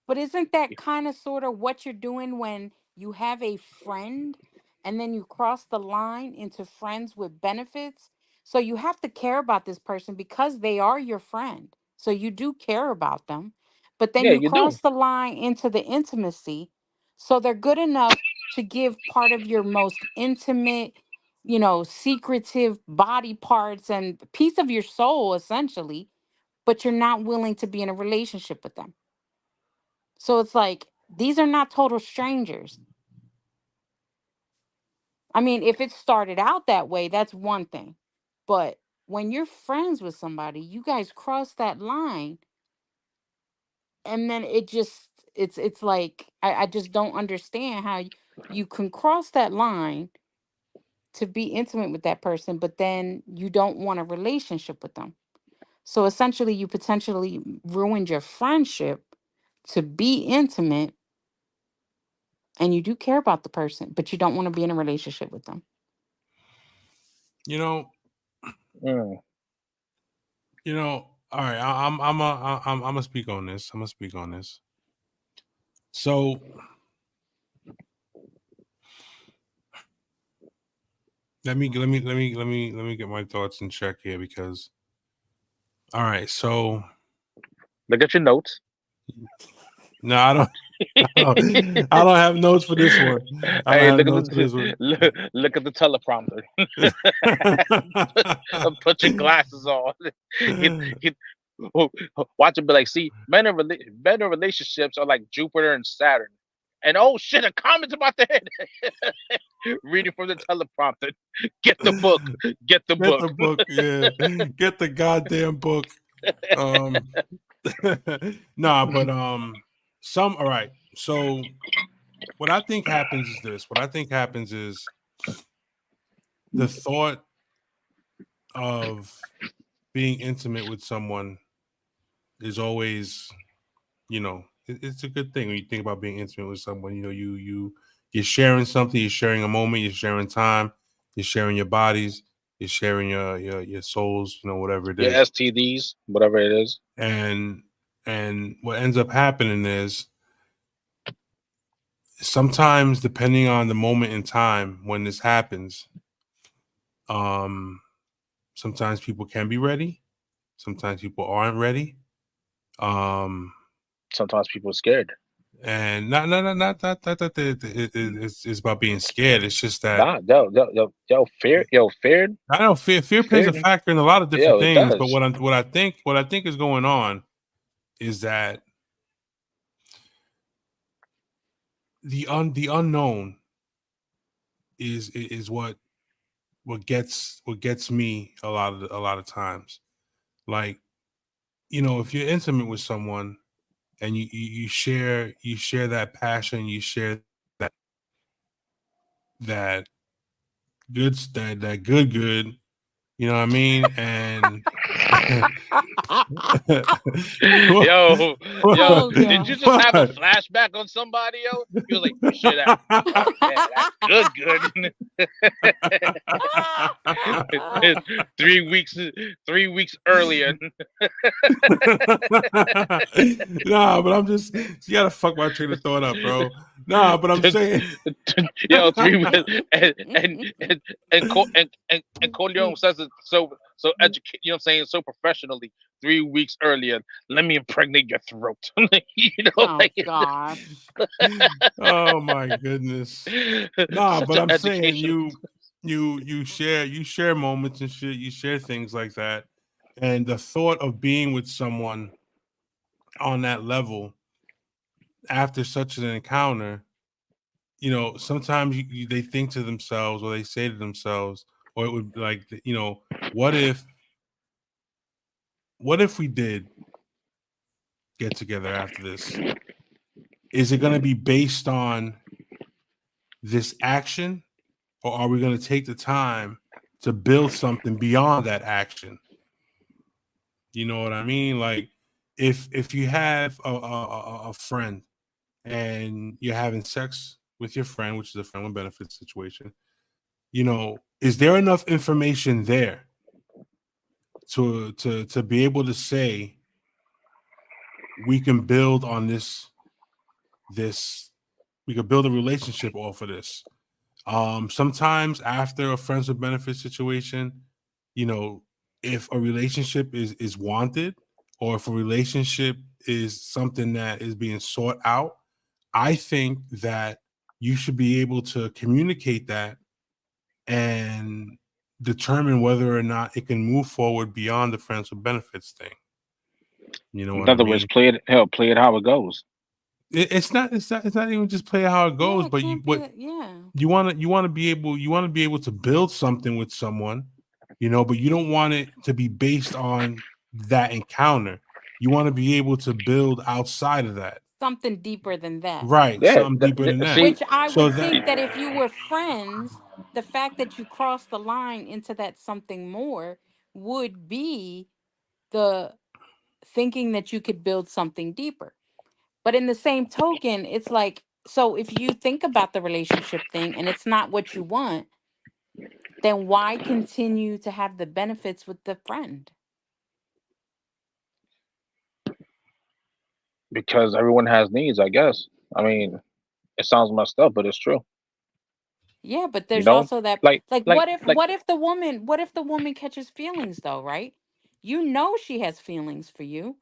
But isn't that kind of sort of what you're doing when you have a friend and then you cross the line into friends with benefits? So you have to care about this person because they are your friend. So you do care about them. But then Yeah, you you do. cross the line into the intimacy. So they're good enough to give part of your most intimate, secretive body parts and piece of your soul, essentially, but you're not willing to be in a relationship with them. So it's like these are not total strangers. I mean, if it started out that way, that's one thing. But when you're friends with somebody, you guys cross that line and then it's like I just don't understand how you can cross that line to be intimate with that person, but then you don't want a relationship with them. So essentially you potentially ruined your friendship to be intimate, and you do care about the person, but you don't want to be in a relationship with them. You know, Mm. All right. I'm gonna speak on this. I'm gonna speak on this. So let me get my thoughts in check here because all right. So Look at your notes. no, I don't. I don't have notes for this one. I don't Hey, have look at notes for this one. look at the teleprompter. Put your glasses on. Get, watch it be like, see, men in relationships are like Jupiter and Saturn. And oh shit, a comment's about to hit. Reading from the teleprompter. Get the book. Get the Get book. the book, yeah. Get the goddamn book. Um, nah, but some all right. So what I think happens is this. What I think happens is the thought of being intimate with someone is always, it's a good thing when you think about being intimate with someone. You're sharing something, you're sharing a moment, you're sharing time, you're sharing your bodies, you're sharing your souls, whatever it Your is. STDs, whatever it is. And what ends up happening is sometimes, depending on the moment in time when this happens, um sometimes people can be ready, sometimes people aren't ready. um Sometimes people are scared. and it's about being scared. It's just that Nah, feared, I know fear plays a feared. factor in a lot of different Yo, it things, but does. what I think is going on is that the unknown is what gets me a lot of times. Like, if you're intimate with someone and you share that passion, you share that that that good, you know what I mean? And what, Yo, yo, Oh did you god. just have a what? flashback on somebody, yo? He was like, you share that. Yeah, that good. 3 weeks, 3 weeks earlier. Nah, but I'm just you gotta fuck my train of thought up, bro. Nah, but I'm saying Yo, 3 weeks, and Corleone says it so educate. You know what I'm saying? So professionally, 3 weeks earlier. Let me impregnate your throat. Oh Like gosh. oh my goodness. Nah, such but an I'm saying education. you share moments and shit, you share things like that. And the thought of being with someone on that level after such an encounter, sometimes they think to themselves or they say to themselves, or it would be like, what if we did get together after this? Is it going to be based on this action, or are we going to take the time to build something beyond that action? You know what I mean? Like, if you have a friend and you're having sex with your friend, which is a friend with benefits situation, is there enough information there to be able to say we can build on this we could build a relationship off of this? Sometimes after a friends with benefits situation, if a relationship is wanted, or if a relationship is something that is being sought out, I think that you should be able to communicate that and determine whether or not it can move forward beyond the friends with benefits thing. You know In what I other words, mean? play it how it goes. It's not even just play how it Yeah, goes, it but can't be. Yeah. you want to be able to build something with someone, but you don't want it to be based on that encounter. You want to be able to build outside of that. Something deeper than that. Right, Yeah, something deeper than that. see, Which I So would that think that if you were friends, the fact that you crossed the line into that something more would be the thinking that you could build something deeper. But in the same token, it's like, so if you think about the relationship thing and it's not what you want, then why continue to have the benefits with the friend? because everyone has needs, I guess. I mean, it sounds messed up, but it's true. Yeah, but You there's know, also that, like like, like like what if the woman catches feelings though, right? You know she has feelings for you.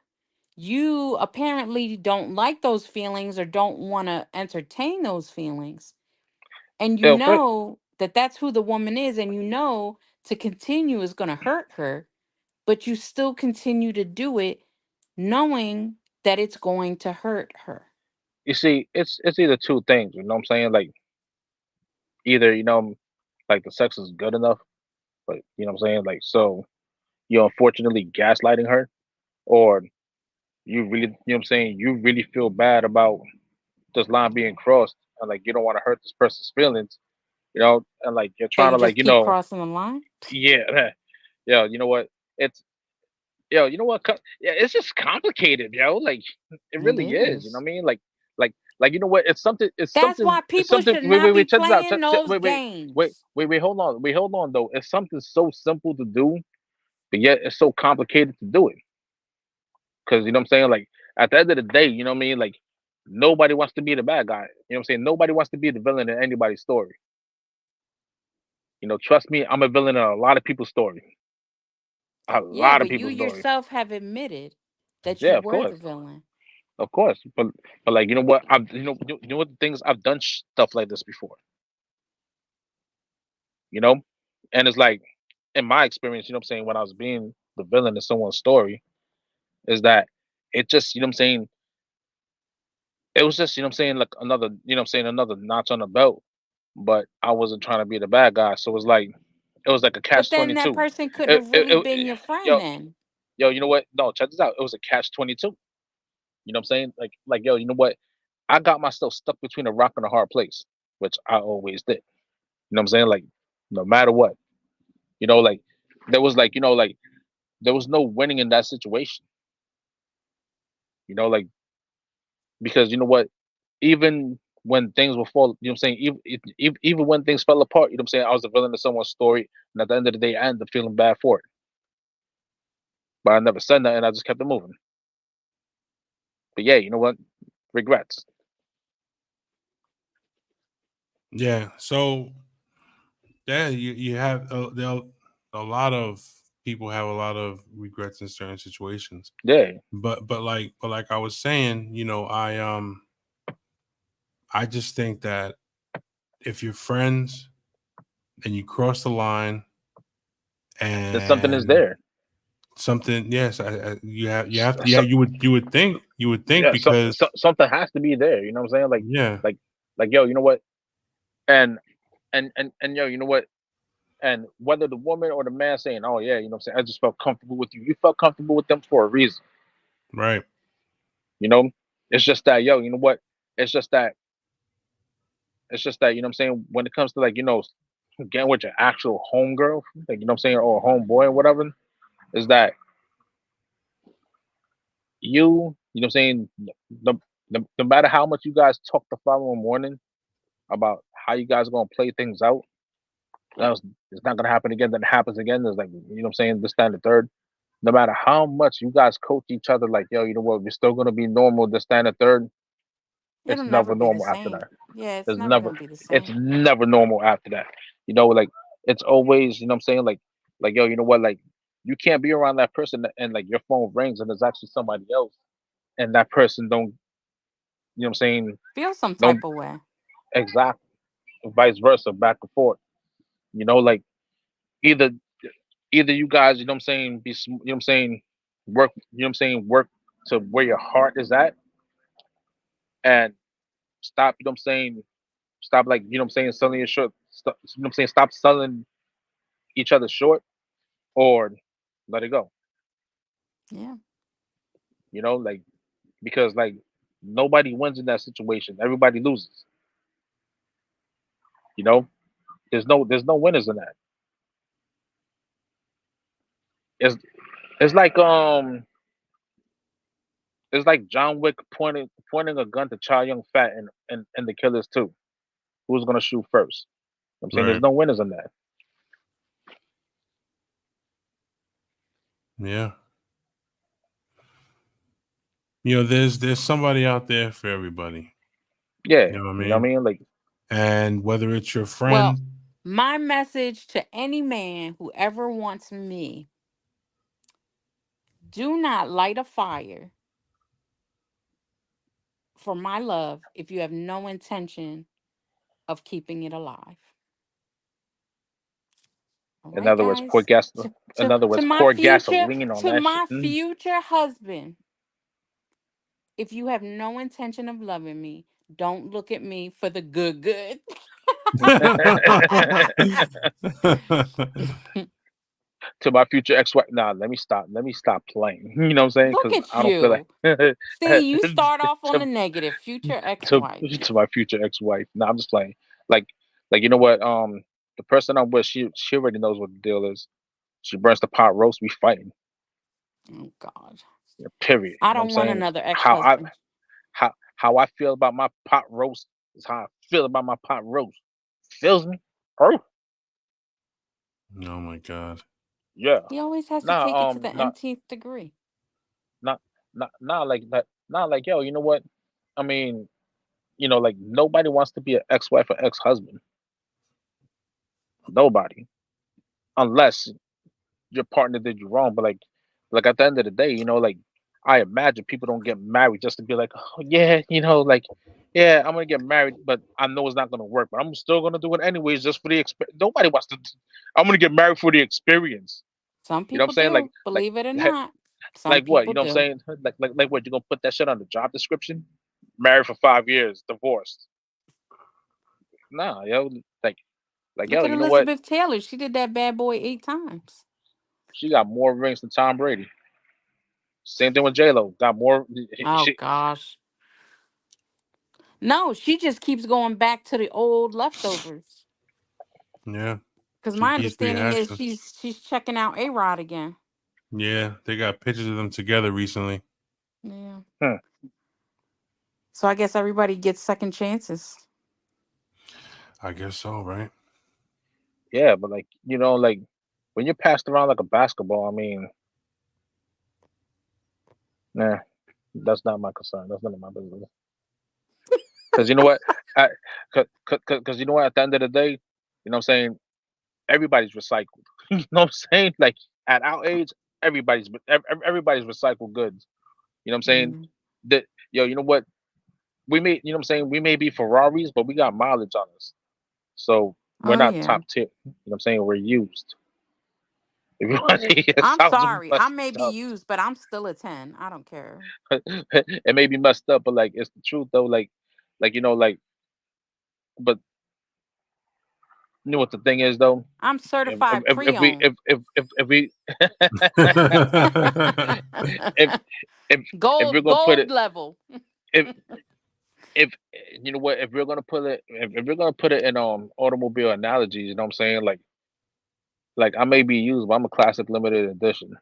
You apparently don't like those feelings or don't want to entertain those feelings. And you yo, first, know that that's who the woman is, and you know to continue is going to hurt her, but you still continue to do it knowing that it's going to hurt her. you see, it's either two things. You know what I'm saying? Like either like the sex is good enough, but you know what I'm saying? Like so you're unfortunately gaslighting her, or you really, you know what I'm saying? You really feel bad about this line being crossed, and like you don't want to hurt this person's feelings, and like you're So trying you to like just keep crossing the line? yeah, yeah. You know what? It's yo, you know what? Yeah, it's just complicated, yo. Like it It really is. You know is. what I mean? Like you know what? It's something. It's That's something. why It's people something. should Wait, not wait, be wait. Check this out. playing those games. Wait. Hold on. Wait, hold on. Though it's something so simple to do, but yet it's so complicated to do it. Because you know what I'm saying? Like at the end of the day, you know what I mean? Like nobody wants to be the bad guy. You know what I'm saying? Nobody wants to be the villain in anybody's story. Trust me, I'm a villain in a lot of people's story. A Yeah, lot of but you people's story. yourself have admitted that you Yeah, of were the course. villain. Of course, but like you know what I've you know what the things I've done stuff like this before, you know, and it's like in my experience, you know what I'm saying, when I was being the villain in someone's story, is that it just you know what I'm saying, it was just you know what I'm saying like another you know what I'm saying another notch on the belt, but I wasn't trying to be the bad guy, so it was like a But catch then twenty that two. person couldn't It, have it, really been it, your friend yo then. yo, you know what? No, check this out. It was a catch 22. You know what I'm saying? Like yo, you know what? I got myself stuck between a rock and a hard place, which I always did. You know what I'm saying? Like, no matter what, like there was like, like there was no winning in that situation. Like because you know what, even when things will fall, you know what I'm saying, even when things fell apart, you know what I'm saying, I was the villain of someone's story, and at the end of the day, I ended up feeling bad for it. But I never said that, and I just kept it moving. But yeah, you know what? Regrets. Yeah. So yeah, you have a lot of people have a lot of regrets in certain situations. Yeah, But like I was saying, I just think that if you're friends and you cross the line then something is and there. something, yes, you S- have to, yeah, So, you would think yeah, because something has to be there. You know what I'm saying? yeah, Like, yo, you know what? And and yo, you know what? And whether the woman or the man saying, "Oh yeah," you know what I'm saying, I just felt comfortable with you. You felt comfortable with them for a reason. right, You know, it's just that, yo, you know what? It's just that, you know what I'm saying. When it comes to like, getting with your actual homegirl, like you know what I'm saying, or a homeboy or whatever, is that you know what I'm saying. No, no matter how much you guys talk the following morning, about how you guys are gonna play things out. It's not gonna happen again. Then it happens again. There's like, you know what I'm saying, this, that, and the third. No matter how much you guys coach each other, like, yo, you know what, we're still gonna be normal, this, that, and the third. It'll It's never never be the normal after same. that. Yeah, it's It's never never gonna be the it's same. never normal after that. You know, like it's always, you know what I'm saying, like yo, you know what, like you can't be around that person and like your phone rings and there's actually somebody else and that person don't, you know what I'm saying, Feel some don't type of way. exact vice versa, back and forth. You know, like either either you guys, you know what I'm saying, you know what I'm saying, work, you know what I'm saying, work to where your heart is at and stop, you know what I'm saying, stop like, you know what I'm saying, selling your short, you know what I'm saying, stop selling each other short or let it go. Yeah. You know, like because like nobody wins in that situation. Everybody loses. You know, there's no winners in that. It's it's like it's like John Wick pointing a gun to Chow Yun Fat and the killers too. Who's gonna shoot first? I'm saying there's Right. no winners in that. Yeah. There's somebody out there for everybody. Yeah, You know what I you know what I mean? mean? Like And whether it's your Well, friend, my message to any man who ever wants me: do not light a fire for my love if you have no intention of keeping it alive. All in right, other words, pour guys. gas. To In to other to words, my pour future gasoline on to that shit. my future husband, if you have no intention of loving me, don't look at me for the good good. To my future ex-wife. Nah, let me stop. Let me stop playing. You know what I'm saying? Look Because at I don't feel you. like See, you start off on the to, negative, future to ex-wife. to my future ex-wife. Nah, I'm just playing. Like you know what? The person I'm with, she already knows what the deal is. She burns the pot roast. We fighting. Oh God. Yeah, period. I You know what I'm don't want saying? another How I ex-husband. how I feel about my pot roast is how I feel about my pot roast. Feels me? Oh oh my god. yeah. He always has to take Nah it to the not nth degree. not not like that. Not like yo. You know what? I mean, you know, like nobody wants to be an ex-wife or ex-husband. Nobody, unless your partner did you wrong. But like at the end of the day, you know, like I imagine people don't get married just to be like, oh yeah, you know, like yeah, I'm gonna get married, but I know it's not gonna work, but I'm still gonna do it anyways, just for the experience. Nobody wants to. I'm gonna get married for the experience. Some You know what I'm people saying? do, Like, believe it or like, not. Some like what? people You know what I'm do. saying? Like what? You gonna put that shit on the job description? Married for 5 years, divorced. Nah, yo, Look yo, at you know what? Elizabeth Taylor. She did that bad boy 8 times. She got more rings than Tom Brady. Same thing with J Lo. Got more. Oh She, gosh. No, she just keeps going back to the old leftovers. Yeah. Because She my keeps understanding is rehashing. she's checking out A Rod again. Yeah, they got pictures of them together recently. Yeah. hmm. So I guess everybody gets second chances. I guess so, right? Yeah, but like you know, like when you're passed around like a basketball, I mean, nah, that's not my concern. That's none of my business. Because you know what, because you know what, at the end of the day, you know what I'm saying, everybody's recycled. You know what I'm saying? Like at our age, everybody's recycled goods. You know what I'm saying? Mm. That yo, you know what? We may, you know what I'm saying? We may be Ferraris, but we got mileage on us. So we're Oh not yeah. top tier. You know what I'm saying? We're used. If you want to hear it I'm sounds sorry. I messed may be up. used, but I'm still a 10. I don't care. It may be messed up, but like it's the truth though. Like you know, like but you know what the thing is though? I'm If certified if we pre-owned. if we if if if we're gonna put Gold it level. if if you know what, if we're gonna put it, if we're gonna put it in automobile analogies, you know what I'm saying, like I may be used, but I'm a classic limited edition,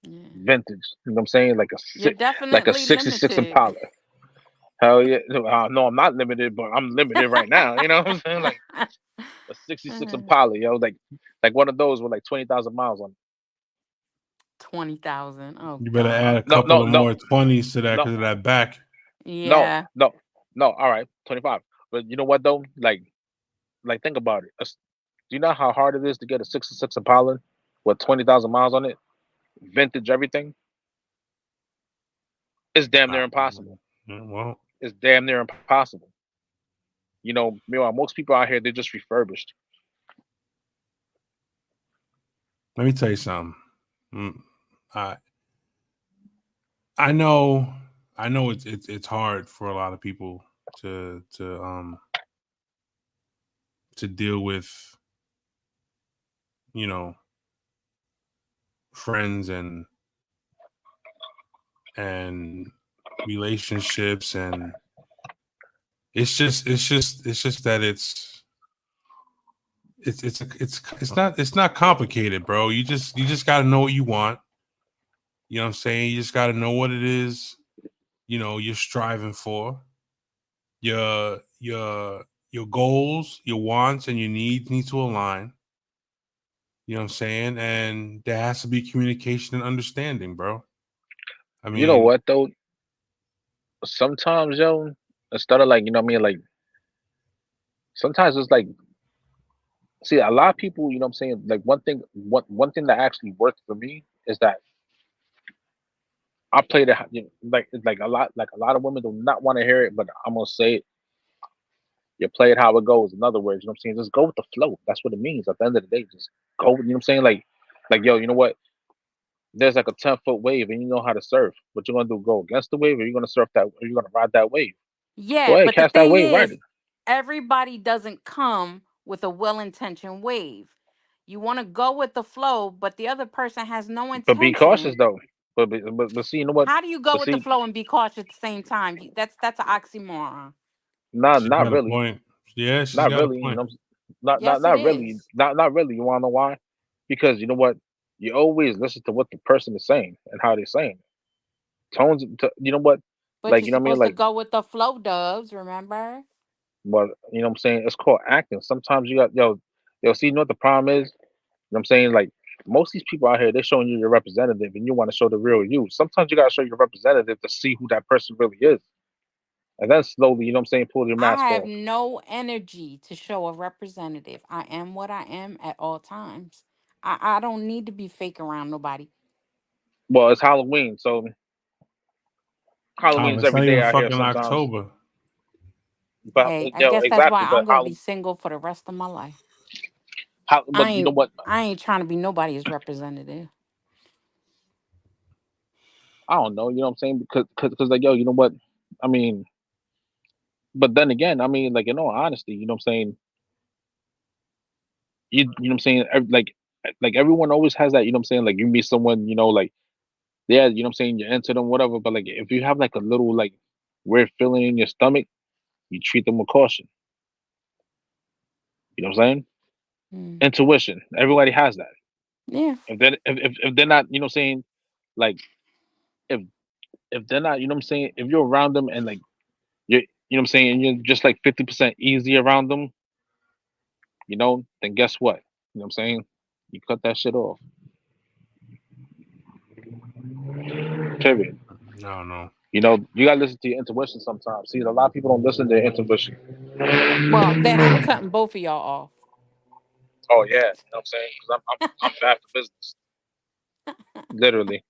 Yeah. vintage. You know what I'm saying, You're like a definitely '66 limited. Impala. Hell yeah. No, I'm not limited, but I'm limited right now. You know what I'm saying? Like a '66 Impala, yo, like one of those with like 20,000 miles on it. 20,000. Oh You better add God. a No, couple no, of no, more 20s to that no, because of that back. no, Yeah. no, no. All right, 25. But you know what though? Like think about it. Do you know how hard it is to get a '66 Impala with 20,000 miles on it, vintage everything? It's damn near Ah, impossible. well, It's damn near impossible. Meanwhile, most people out here they're just refurbished. let me tell you something. Mm, I I know it's hard for a lot of people to deal with, you know, friends and relationships, and it's just that it's not complicated, bro. You just got to know what you want. You know what I'm saying? You just got to know what it is, you're striving for. Your goals, your wants, and your needs need to align. You know what I'm saying? And there has to be communication and understanding, bro. I You know mean, what though? Sometimes, yo, instead of like, like sometimes it's like, see, a lot of people, you know what I'm saying? Like one thing that actually worked for me is that I played it like a lot of women do not want to hear it, but I'm gonna say it. You play it how it goes. In other words, you know what I'm saying? Just go with the flow. That's what it means. At the end of the day, just go. You know what I'm saying? Like yo, you know what? There's like a 10-foot wave, and you know how to surf. What you gonna do? Go against the wave, or you gonna surf that? Or you gonna ride that wave? Go Yeah, ahead, but the catch that thing wave, ride is, it. everybody doesn't come with a well-intentioned wave. You want to go with the flow, but the other person has no But be cautious intention. though. But see, you know what? How do you go But with the see, flow and be cautious at the same time? That's an oxymoron. she's not got a really, point. Yeah, she's not got a really. point. Yes, it Not really, is. not really. You wanna know why? Because you know what? You always listen to what the person is saying and how they're saying it. Tones. You know what? But Like you're you know what I mean? supposed to Like, go with the flow, doves, remember? but you know what I'm saying? It's called acting. Sometimes you got yo. See, you know what the problem is? You know what I'm saying? Like most of these people out here, they're showing you your representative, and you want to show the real you. Sometimes you gotta show your representative to see who that person really is, and then slowly, you know what I'm saying, pull your mask I have off. no energy to show a representative. I am what I am at all times. I don't need to be fake around nobody. Well, it's Halloween, so Oh, Halloween's it's every not day even out here fucking sometimes. October. But Hey, I yo, guess that's why exactly. I'm gonna be single for the rest of my life. But you know what? I ain't trying to be nobody's representative. I don't know. You know what I'm saying? Because like yo, you know what? I mean, but then again, I mean, like in all honesty, you know what I'm saying? You know what I'm saying? Like everyone always has that. You know what I'm saying? Like you meet someone, like yeah, you know what I'm saying? You're into them, whatever. But like if you have like a little like weird feeling in your stomach, you treat them with caution. You know what I'm saying? Mm. Intuition. Everybody has that. Yeah. If they're not, you know what I'm saying? Like if if they're not, you know what I'm saying? If you're around them and like you know what I'm saying, and you're just like 50% easy around them, then guess what? You know what I'm saying? You cut that shit off. Period. No, no. You gotta listen to your intuition sometimes. See, a lot of people don't listen to their intuition. Well, then I'm cutting both of y'all off. Oh yeah, you know what I'm saying? Because I'm bad for business, literally.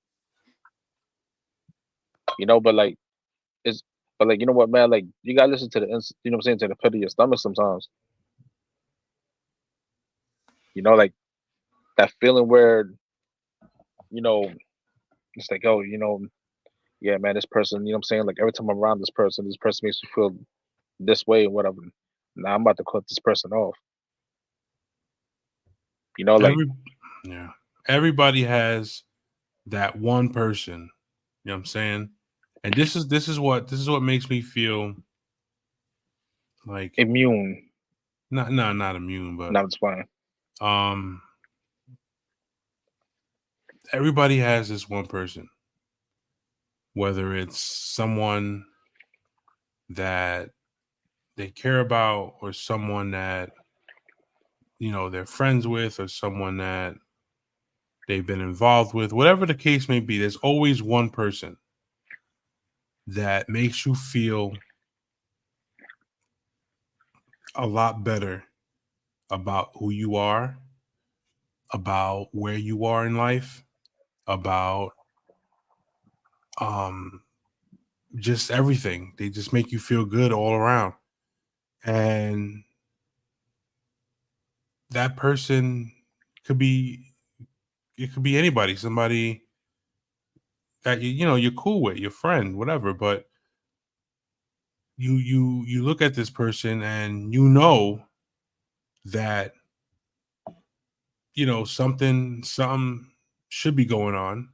But like it's but like you know what, man? Like you gotta listen to you know what I'm saying, to the pit of your stomach sometimes. Like that feeling where you know it's like, oh, yeah, man, this person, you know what I'm saying? Like every time I'm around this person makes me feel this way or whatever. Now I'm about to cut this person off. Like Every yeah. Everybody has that one person. You know what I'm saying? And this is what makes me feel like immune. not immune, but Not just fine. um everybody has this one person. Whether it's someone that they care about, or someone that they're friends with, or someone that they've been involved with, whatever the case may be, there's always one person that makes you feel a lot better about who you are, about where you are in life, about just everything. They just make you feel good all around. And that person could be anybody, somebody that you're cool with, your friend, whatever, but you look at this person and that something should be going on,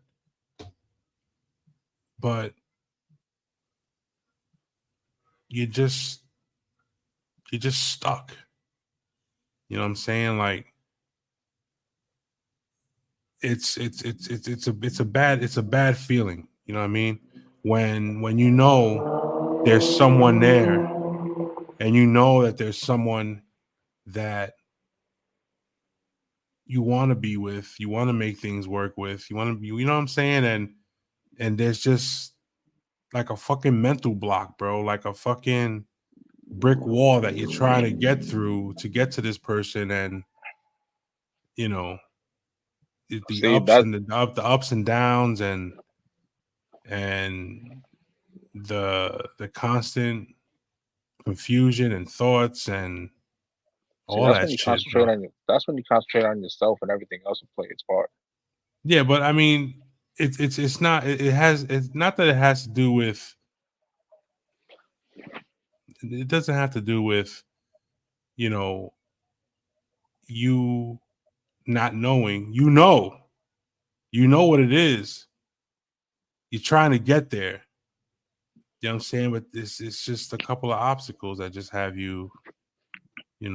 but you're just stuck. You know what I'm saying? Like it's a bad feeling. You know what I mean? When there's someone there, and that there's someone that you want to be with, you want to make things work with, you want to be, you know what I'm saying? And there's just like a fucking mental block, bro, like a fucking brick wall that you're trying to get through to get to this person. And you know the See ups that? and the ups and downs, and the constant confusion and thoughts and See, all that's that when you shit, concentrate bro. on your. That's when you concentrate on yourself, and everything else will play its part. Yeah, but I mean, it's not. It's not that it has to do with. It doesn't have to do with you know you not knowing. You know what it is. You're trying to get there. You know what I'm saying? But it's just a couple of obstacles that just have you, I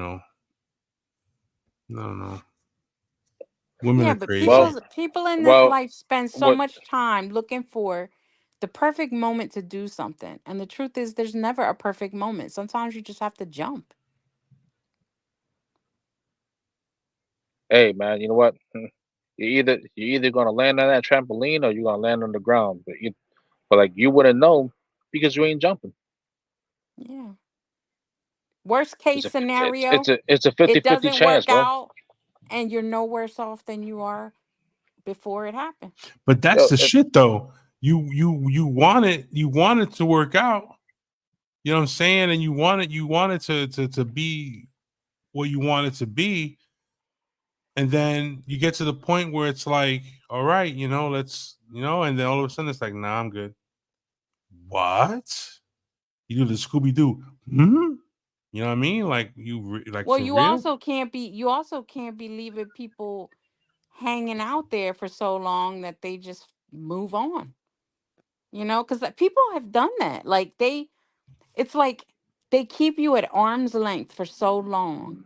don't know. Women Yeah, are but crazy. people in this Well, life spend so what? much time looking for the perfect moment to do something. And the truth is there's never a perfect moment. Sometimes you just have to jump. Hey, man, you know what? You're either gonna land on that trampoline or you're gonna land on the ground. But like you wouldn't know because you ain't jumping. Yeah. Worst case scenario, It's a it 50-50 doesn't chance, work bro. out and you're no worse off than you are before it happened. But that's Yo, the shit, though. You want it to work out. You know what I'm saying? And you want it to be what you want it to be. And then you get to the point where it's like, all right, let's, and then all of a sudden it's like, nah, I'm good. What? You do the Scooby Doo? Hmm? You know what I mean? Like like Well, for real? you also can't be leaving people hanging out there for so long that they just move on. Cuz people have done that. Like it's like they keep you at arm's length for so long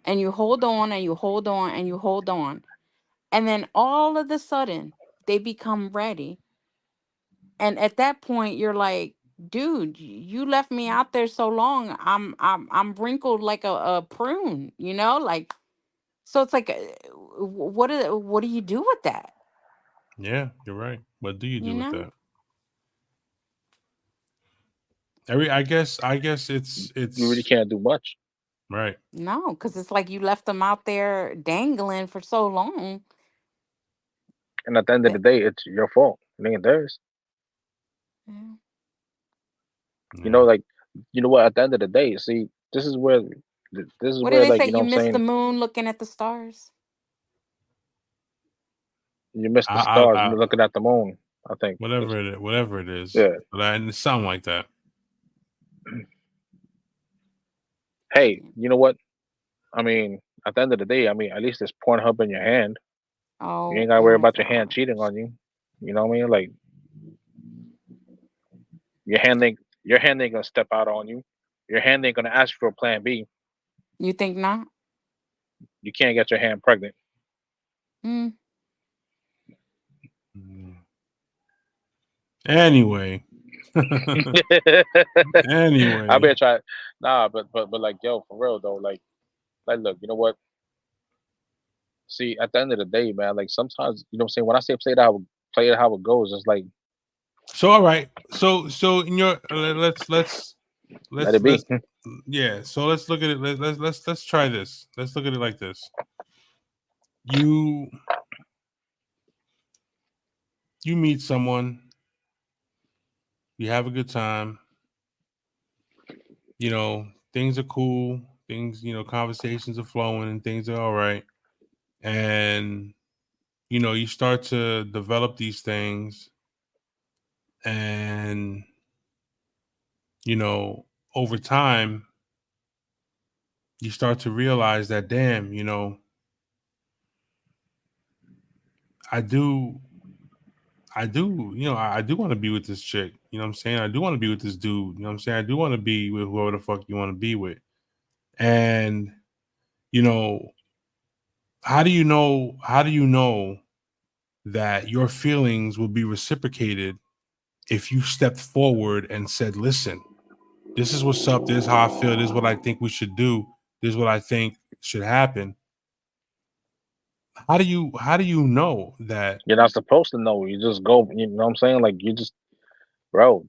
and you hold on and you hold on and you hold on. And then all of a sudden they become ready. And at that point you're like, dude, you left me out there so long. I'm wrinkled like a prune, like. So it's like, what do you do with that? Yeah, you're right. What do you You do with know? that? I guess you really it's can't do much. right. No, because it's like you left them out there dangling for so long And at the end of the that. day, it's your fault. It ain't theirs. Yeah. You know, Yeah. like you know what? At the end of the day, see, this is What did where they like say? you know You what I'm missed the saying. moon looking at the stars. You miss the I, stars I, when I you're looking at the moon. I think. whatever it is, Yeah. but it's something like that. Hey, you know what? I mean, at the end of the day, I mean, at least there's Pornhub in your hand. You Oh ain't gotta worry my about your hand god! cheating on you. You know what I mean? Like your hand ain't gonna step out on you. Your hand ain't gonna ask you for a plan B. You think not? You can't get your hand pregnant. Mm. Mm. Anyway, I better Anyway, try. Nah, but like yo, for real though, like look, you know what? See, at the end of the day, man, like sometimes you know what I'm saying. When I say play it how it goes, it's like so all right, so in your let it let's be. yeah. So let's look at it. Let's try this. Let's look at it like this. You you meet someone, you have a good time. You know, things are cool. Things, conversations are flowing and things are all right. And you start to develop these things, and you know, over time, you start to realize that, damn, I do, I do want to be with this chick. You know what I'm saying? I do want to be with this dude. You know what I'm saying? I do want to be with whoever the fuck you want to be with. And you know, How do you know that your feelings will be reciprocated if you stepped forward and said, "Listen, this is what's up. This is how I feel. This is what I think we should do. This is what I think should happen." How do you know that? You're not supposed to know. You just go. You know what I'm saying? Like you just, bro.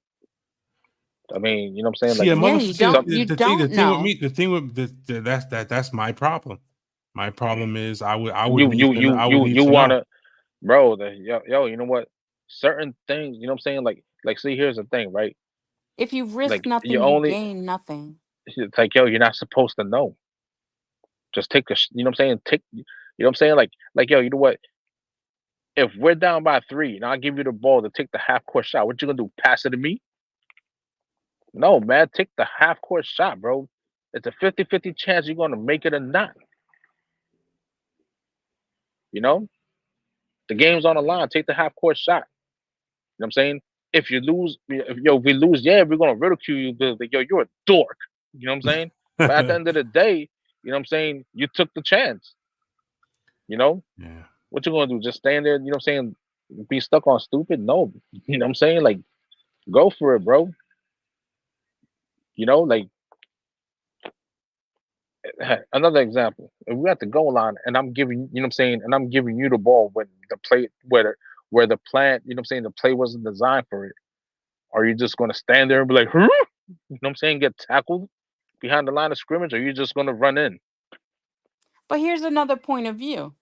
I mean, you know what I'm saying? See, Like a Yeah, mother. you See, don't some, you the don't thing with know. me, the thing with that's my problem. My problem is I would need you to know. wanna, bro. Yo, you know what? Certain things, you know what I'm saying? Like, see, here's the thing, right? If you risk Like you nothing, you only, gain nothing. it's like yo, you're not supposed to know. Just take you know what I'm saying? You know what I'm saying? Like yo, you know what? If we're down by 3 and I give you the ball to take the half court shot, what you gonna do? Pass it to me? No, man, take the half court shot, bro. It's a 50-50 chance you're gonna make it or not. You know, the game's on the line. Take the half court shot. You know what I'm saying? If you lose, if we lose, yeah, we're gonna ridicule you because like, yo, you're a dork. You know what I'm saying? But at the end of the day, you know what I'm saying? You took the chance. You know Yeah. what you gonna do? Just stand there? You know what I'm saying? Be stuck on stupid? No. You know what I'm saying? Like, go for it, bro. You know, like another example. If we at the goal line and I'm giving, you know what I'm saying, and I'm giving you the ball when the play where the plan, you know what I'm saying, the play wasn't designed for it. Are you just gonna stand there and be like, huh? You know what I'm saying, get tackled behind the line of scrimmage, or are you just gonna run in? But here's another point of view.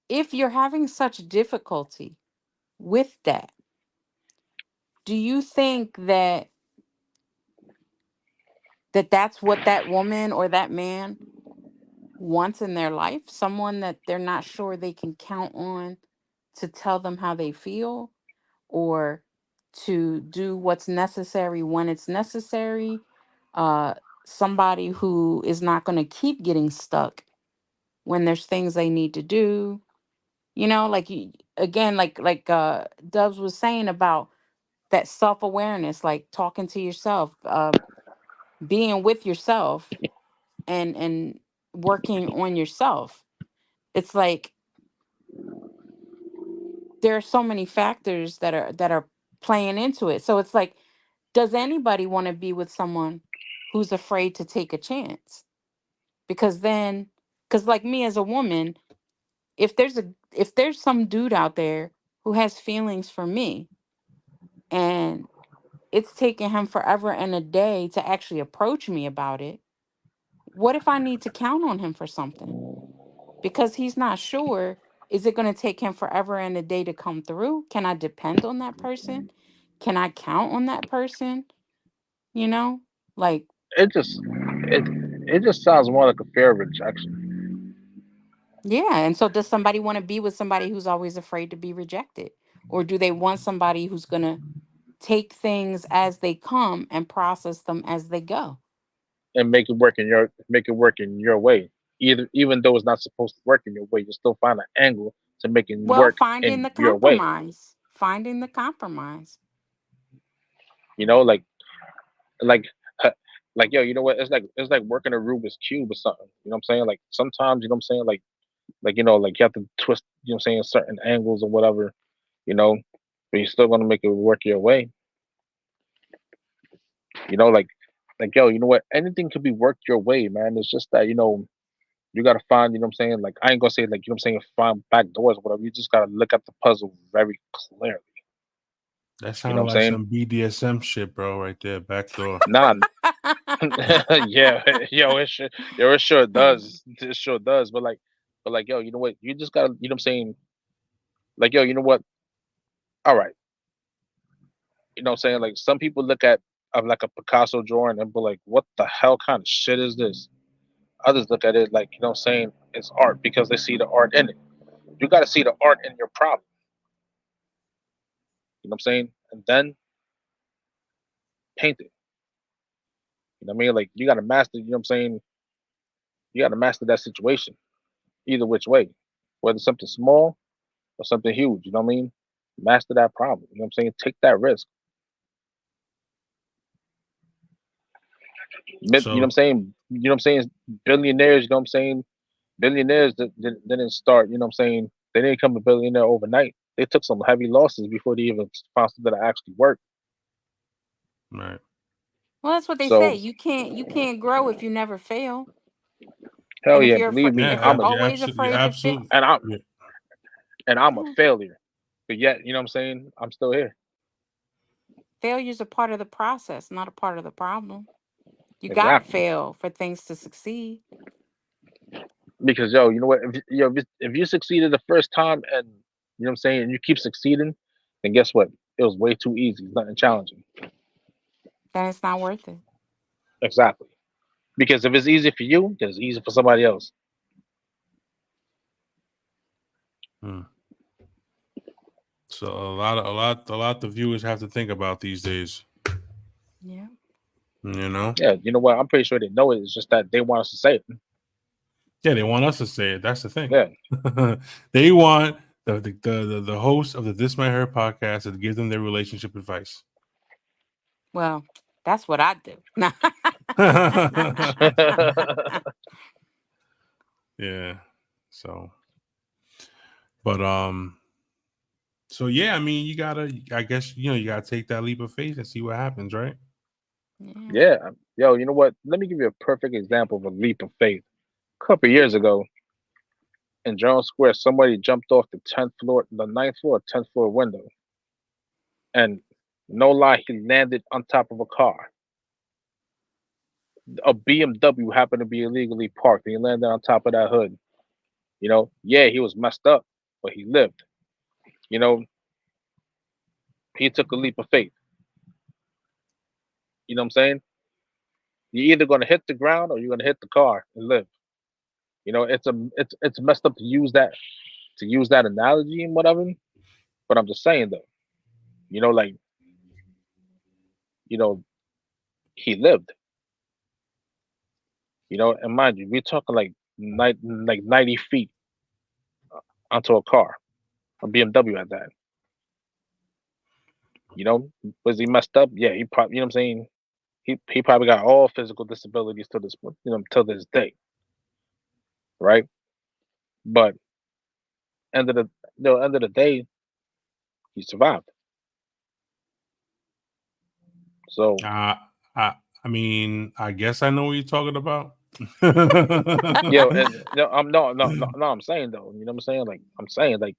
If you're having such difficulty with that, do you think that that's what that woman or that man wants in their life? Someone that they're not sure they can count on to tell them how they feel, or to do what's necessary when it's necessary? Uh, Somebody who is not going to keep getting stuck when there's things they need to do. Like again, like Dubs was saying about that self awareness, like talking to yourself, being with yourself, and working on yourself. It's like there are so many factors that are playing into it. So it's like, does anybody want to be with someone who's afraid to take a chance? Because then, because like me as a woman, if there's some dude out there who has feelings for me, and it's taken him forever and a day to actually approach me about it, what if I need to count on him for something? Because he's not sure, is it going to take him forever and a day to come through? Can I depend on that person? Can I count on that person? You know? Like, It just it it just sounds more like a fear of rejection. yeah. And so does somebody want to be with somebody who's always afraid to be rejected? Or do they want somebody who's going to take things as they come and process them as they go? And make it work in your way. Even though it's not supposed to work in your way, you still find an angle to make it Well, work finding in the your way. compromise. Finding the compromise. You know, like like yo, you know what? It's like working a Rubik's cube or something. You know what I'm saying? Like sometimes, you know what I'm saying, like you know, like you have to twist, you know what I'm saying, certain angles or whatever, you know, but you're still gonna make it work your way. Yo, you know what? Anything could be worked your way, man. It's just that you gotta find, you know what I'm saying? Like I ain't gonna say like you know what I'm saying, find back doors or whatever. You just gotta look at the puzzle very clearly. That You know sounded what I'm like saying? some BDSM shit, bro, right there. Backdoor. Nah, yeah, it sure does. It sure does. But yo, you know what? You just gotta, you know what I'm saying? Like, yo, you know what? All right, you know what I'm saying? Like, some people look at like a Picasso drawing and be like, what the hell kind of shit is this? Others look at it like, you know what I'm saying? It's art because they see the art in it. You gotta see the art in your problem. You know what I'm saying? And then paint it. You know what I mean? Like, you gotta master. You know what I'm saying? You gotta master that situation either which way, whether something small or something huge. You know what I mean? Master that problem. You know what I'm saying? Take that risk. You know what So I'm saying? You know what I'm saying? Billionaires, you know what I'm saying? Billionaires didn't start, you know what I'm saying? They didn't become a billionaire overnight. They took some heavy losses before they even found something that actually worked. right. Well, that's what they say. So You can't grow if you never fail. hell And if yeah, you're believe me, if you're Yeah, I'm a you always absolutely, afraid to fail, absolutely. and I'm Yeah. and I'm a yeah, failure. But yet, you know what I'm saying? I'm still here. failure's a part of the process, not a part of the problem. You gotta Exactly. fail for things to succeed. Because yo, you know what? If you succeeded the first time and you know what I'm saying, and you keep succeeding, then guess what? It was way too easy. It's nothing challenging. Then it's not worth it. Exactly. Because if it's easy for you, then it's easy for somebody else. Hmm. So a lot the viewers have to think about these days. Yeah. You know? Yeah, you know what? I'm pretty sure they know it. It's just that they want us to say it. Yeah, they want us to say it. That's the thing. Yeah, They want the host of the This Might Hurt podcast to give them their relationship advice. Well, that's what I do. Yeah. So, but so yeah, I mean, you gotta. I guess you gotta take that leap of faith and see what happens, right? Yeah. yeah. Yo, you know what? Let me give you a perfect example of a leap of faith. A couple years ago in Jones Square, somebody jumped off the ninth floor, 10th floor window, and no lie, he landed on top of a car. A BMW happened to be illegally parked, and he landed on top of that hood. Yeah, he was messed up, but he lived. You know, he took a leap of faith. You know what I'm saying? You're either gonna hit the ground or you're gonna hit the car and live. It's messed up to use that analogy and whatever. But I'm just saying though, like you know, he lived. And mind you, we're talking like 90 feet onto a car, a BMW at that. Was he messed up? Yeah, he probably. You know what I'm saying? He probably got all physical disabilities to this till this day, right? But end of end of the day, he survived. So Uh, I mean, I guess I know what you're talking about. and no, I'm saying though, you know what I'm saying? Like I'm saying like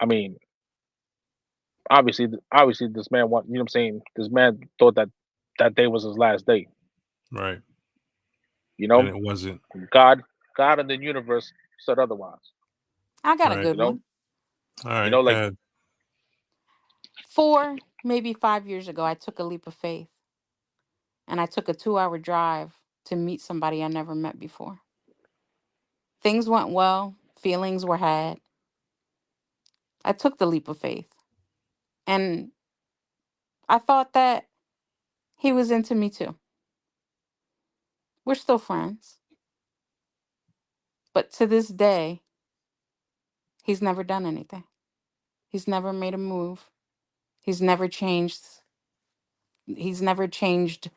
I mean, obviously this man want you know what I'm saying, this man thought that that day was his last day. Right. You And know, it wasn't. God God and the universe said otherwise. I got a Right. good You know, one. All right. like Good. maybe 5 years ago, I took a leap of faith and I took a 2-hour drive to meet somebody I never met before. Things went well, feelings were had. I took the leap of faith and I thought that he was into me too. We're still friends, but to this day, he's never done anything. He's never made a move. He's never changed. He's never changed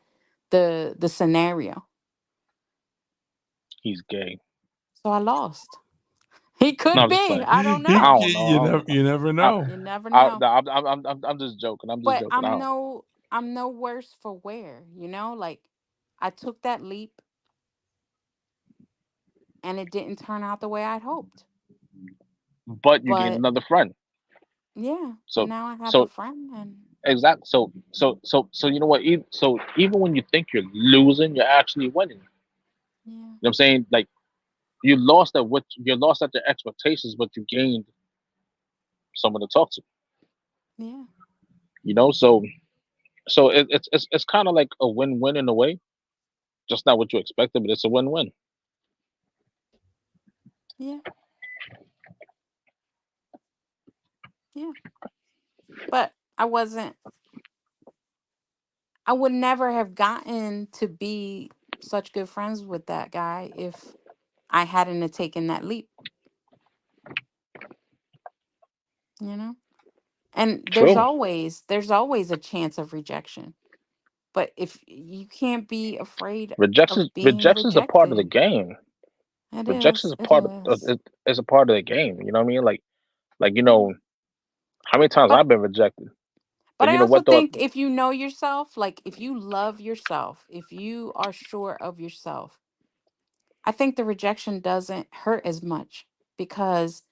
the scenario. he's gay. So I lost. He No, could I'm just be. playing. I don't I know. don't know. You never I, know. You never I, know. no, I'm just joking. I'm just But joking. I don't know. I'm no worse for wear, like I took that leap and it didn't turn out the way I'd hoped. But you gained But another friend. yeah, but So now I have a so friend and exactly. So you know what? So even when you think you're losing, you're actually winning. yeah, You know what I'm saying? Like you lost at the expectations, but you gained someone to talk to. yeah, So it's kind of like a win-win in a way. Just not what you expected, but it's a win-win. yeah, yeah. But I would never have gotten to be such good friends with that guy if I hadn't have taken that leap, you know? And True. there's always a chance of rejection. But if you can't be afraid Rejection of being rejection is a part of the rejected. game. It Rejection is is. a It part of is. it is a part of the game. You know what I mean? Like Yeah. how many times But I've been rejected, but but I you know also what though? think if you know yourself, like if you love yourself, if you are sure of yourself, I think the rejection doesn't hurt as much because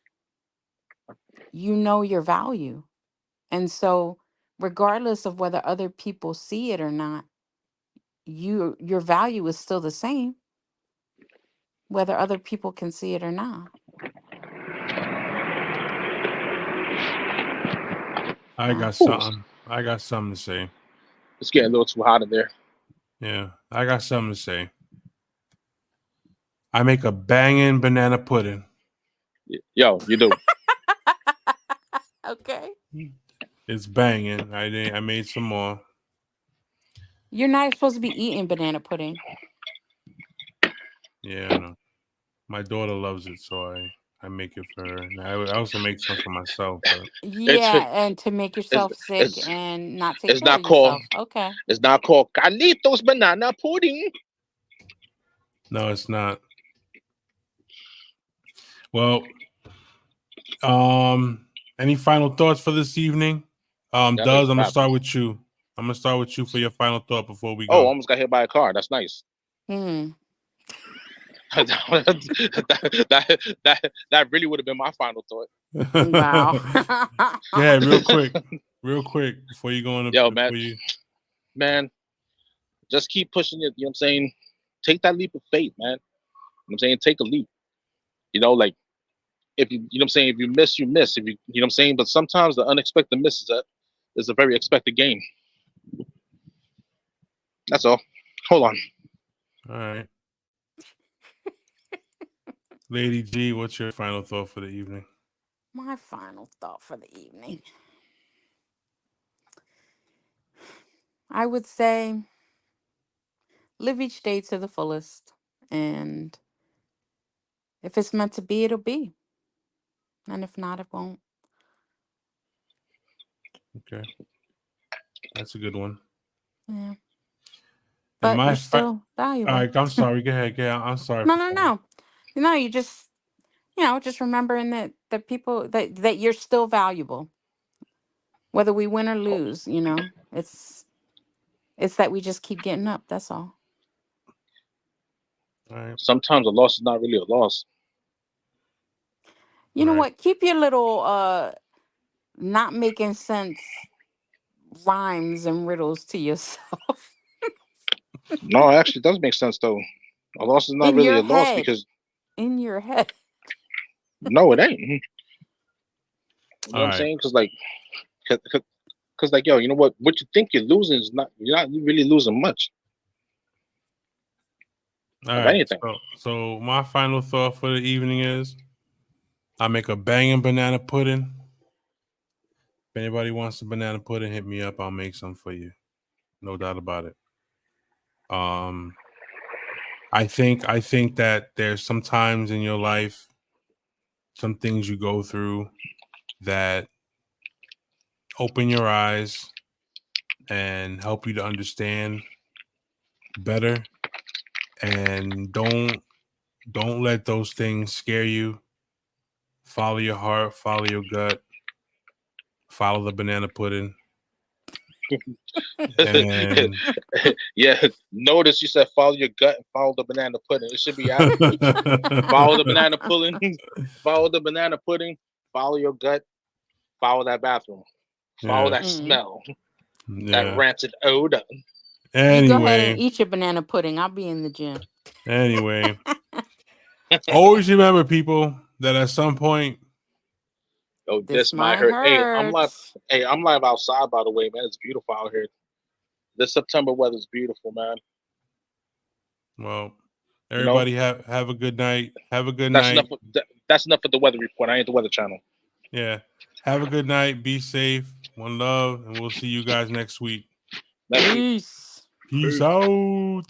you know your value. And so regardless of whether other people see it or not, your value is still the same whether other people can see it or not. I So, got Ooh, something. I got something to say. it's getting a little too hot in there. Yeah, I got something to say. I make a banging banana pudding. Yo, you do. okay. It's banging. I made some more. You're not supposed to be eating banana pudding. Yeah, I know. My daughter loves it, so I make it for her. And I also make some for myself, but It's Yeah, and to make it's yourself sick it's and not take it's care of not called yourself. Okay. it's not called Carlitos banana pudding. no, it's not. Well, any final thoughts for this evening? That Duz, thing's I'm gonna fat. start with you. I'm gonna start with you for your final thought before we Oh, go. almost got hit by a car. That's nice. Hmm. that really would have been my final thought. Wow. Yeah, real quick before you go on. Yo, Before you, man, just keep pushing it. You know what I'm saying? Take that leap of faith, man. You know what I'm saying? Take a leap. Like if you know what I'm saying, if you miss, you miss. If you know what I'm saying, but sometimes the unexpected miss is a very expected game. That's all. Hold on. all right, Lady G, what's your final thought for the evening? My final thought for the evening. I would say live each day to the fullest. And if it's meant to be, it'll be. And if not, it won't. Okay, that's a good one. Yeah. And But my you're fi- still all valuable. right, I'm sorry. Go ahead. Go ahead. I'm sorry No, for no, calling. no. You just just remembering that people that you're still valuable, whether we win or lose. It's that we just keep getting up. That's all. All right, Sometimes a loss is not really a loss. You all know right. what? Keep your little not making sense rhymes and riddles to yourself No, it actually does make sense though. A loss is not in really your a loss head. because In your head. no, it ain't. You know All what I'm right. saying? Because like yo, you know what you think you're losing is not you're not really losing much All of right. anything. So my final thought for the evening is I make a banging banana pudding. If anybody wants a banana pudding, hit me up. I'll make some for you. No doubt about it. Um, I think that there's some times in your life, some things you go through that open your eyes and help you to understand better. And don't let those things scare you. Follow your heart, follow your gut, follow the banana pudding, And Yeah, notice you said follow your gut and follow the banana pudding. It should be afterwards. Follow the banana pudding. Follow the banana pudding. Follow your gut. Follow that bathroom. Follow yeah, that smell. That yeah. rancid odor. You go ahead and Anyway, eat your banana pudding. I'll be in the gym. anyway, always remember, people, that at some point, Oh, This this might might hurt. hurt. Hey, I'm live outside, by the way, man. It's beautiful out here. This September weather's beautiful, man. well, You know, everybody have a good night. Have a good that's night. enough. That's enough for the weather report. I ain't the weather channel. Yeah. Have a good night. Be safe. One love, and we'll see you guys next week. Next week. Peace. Peace out.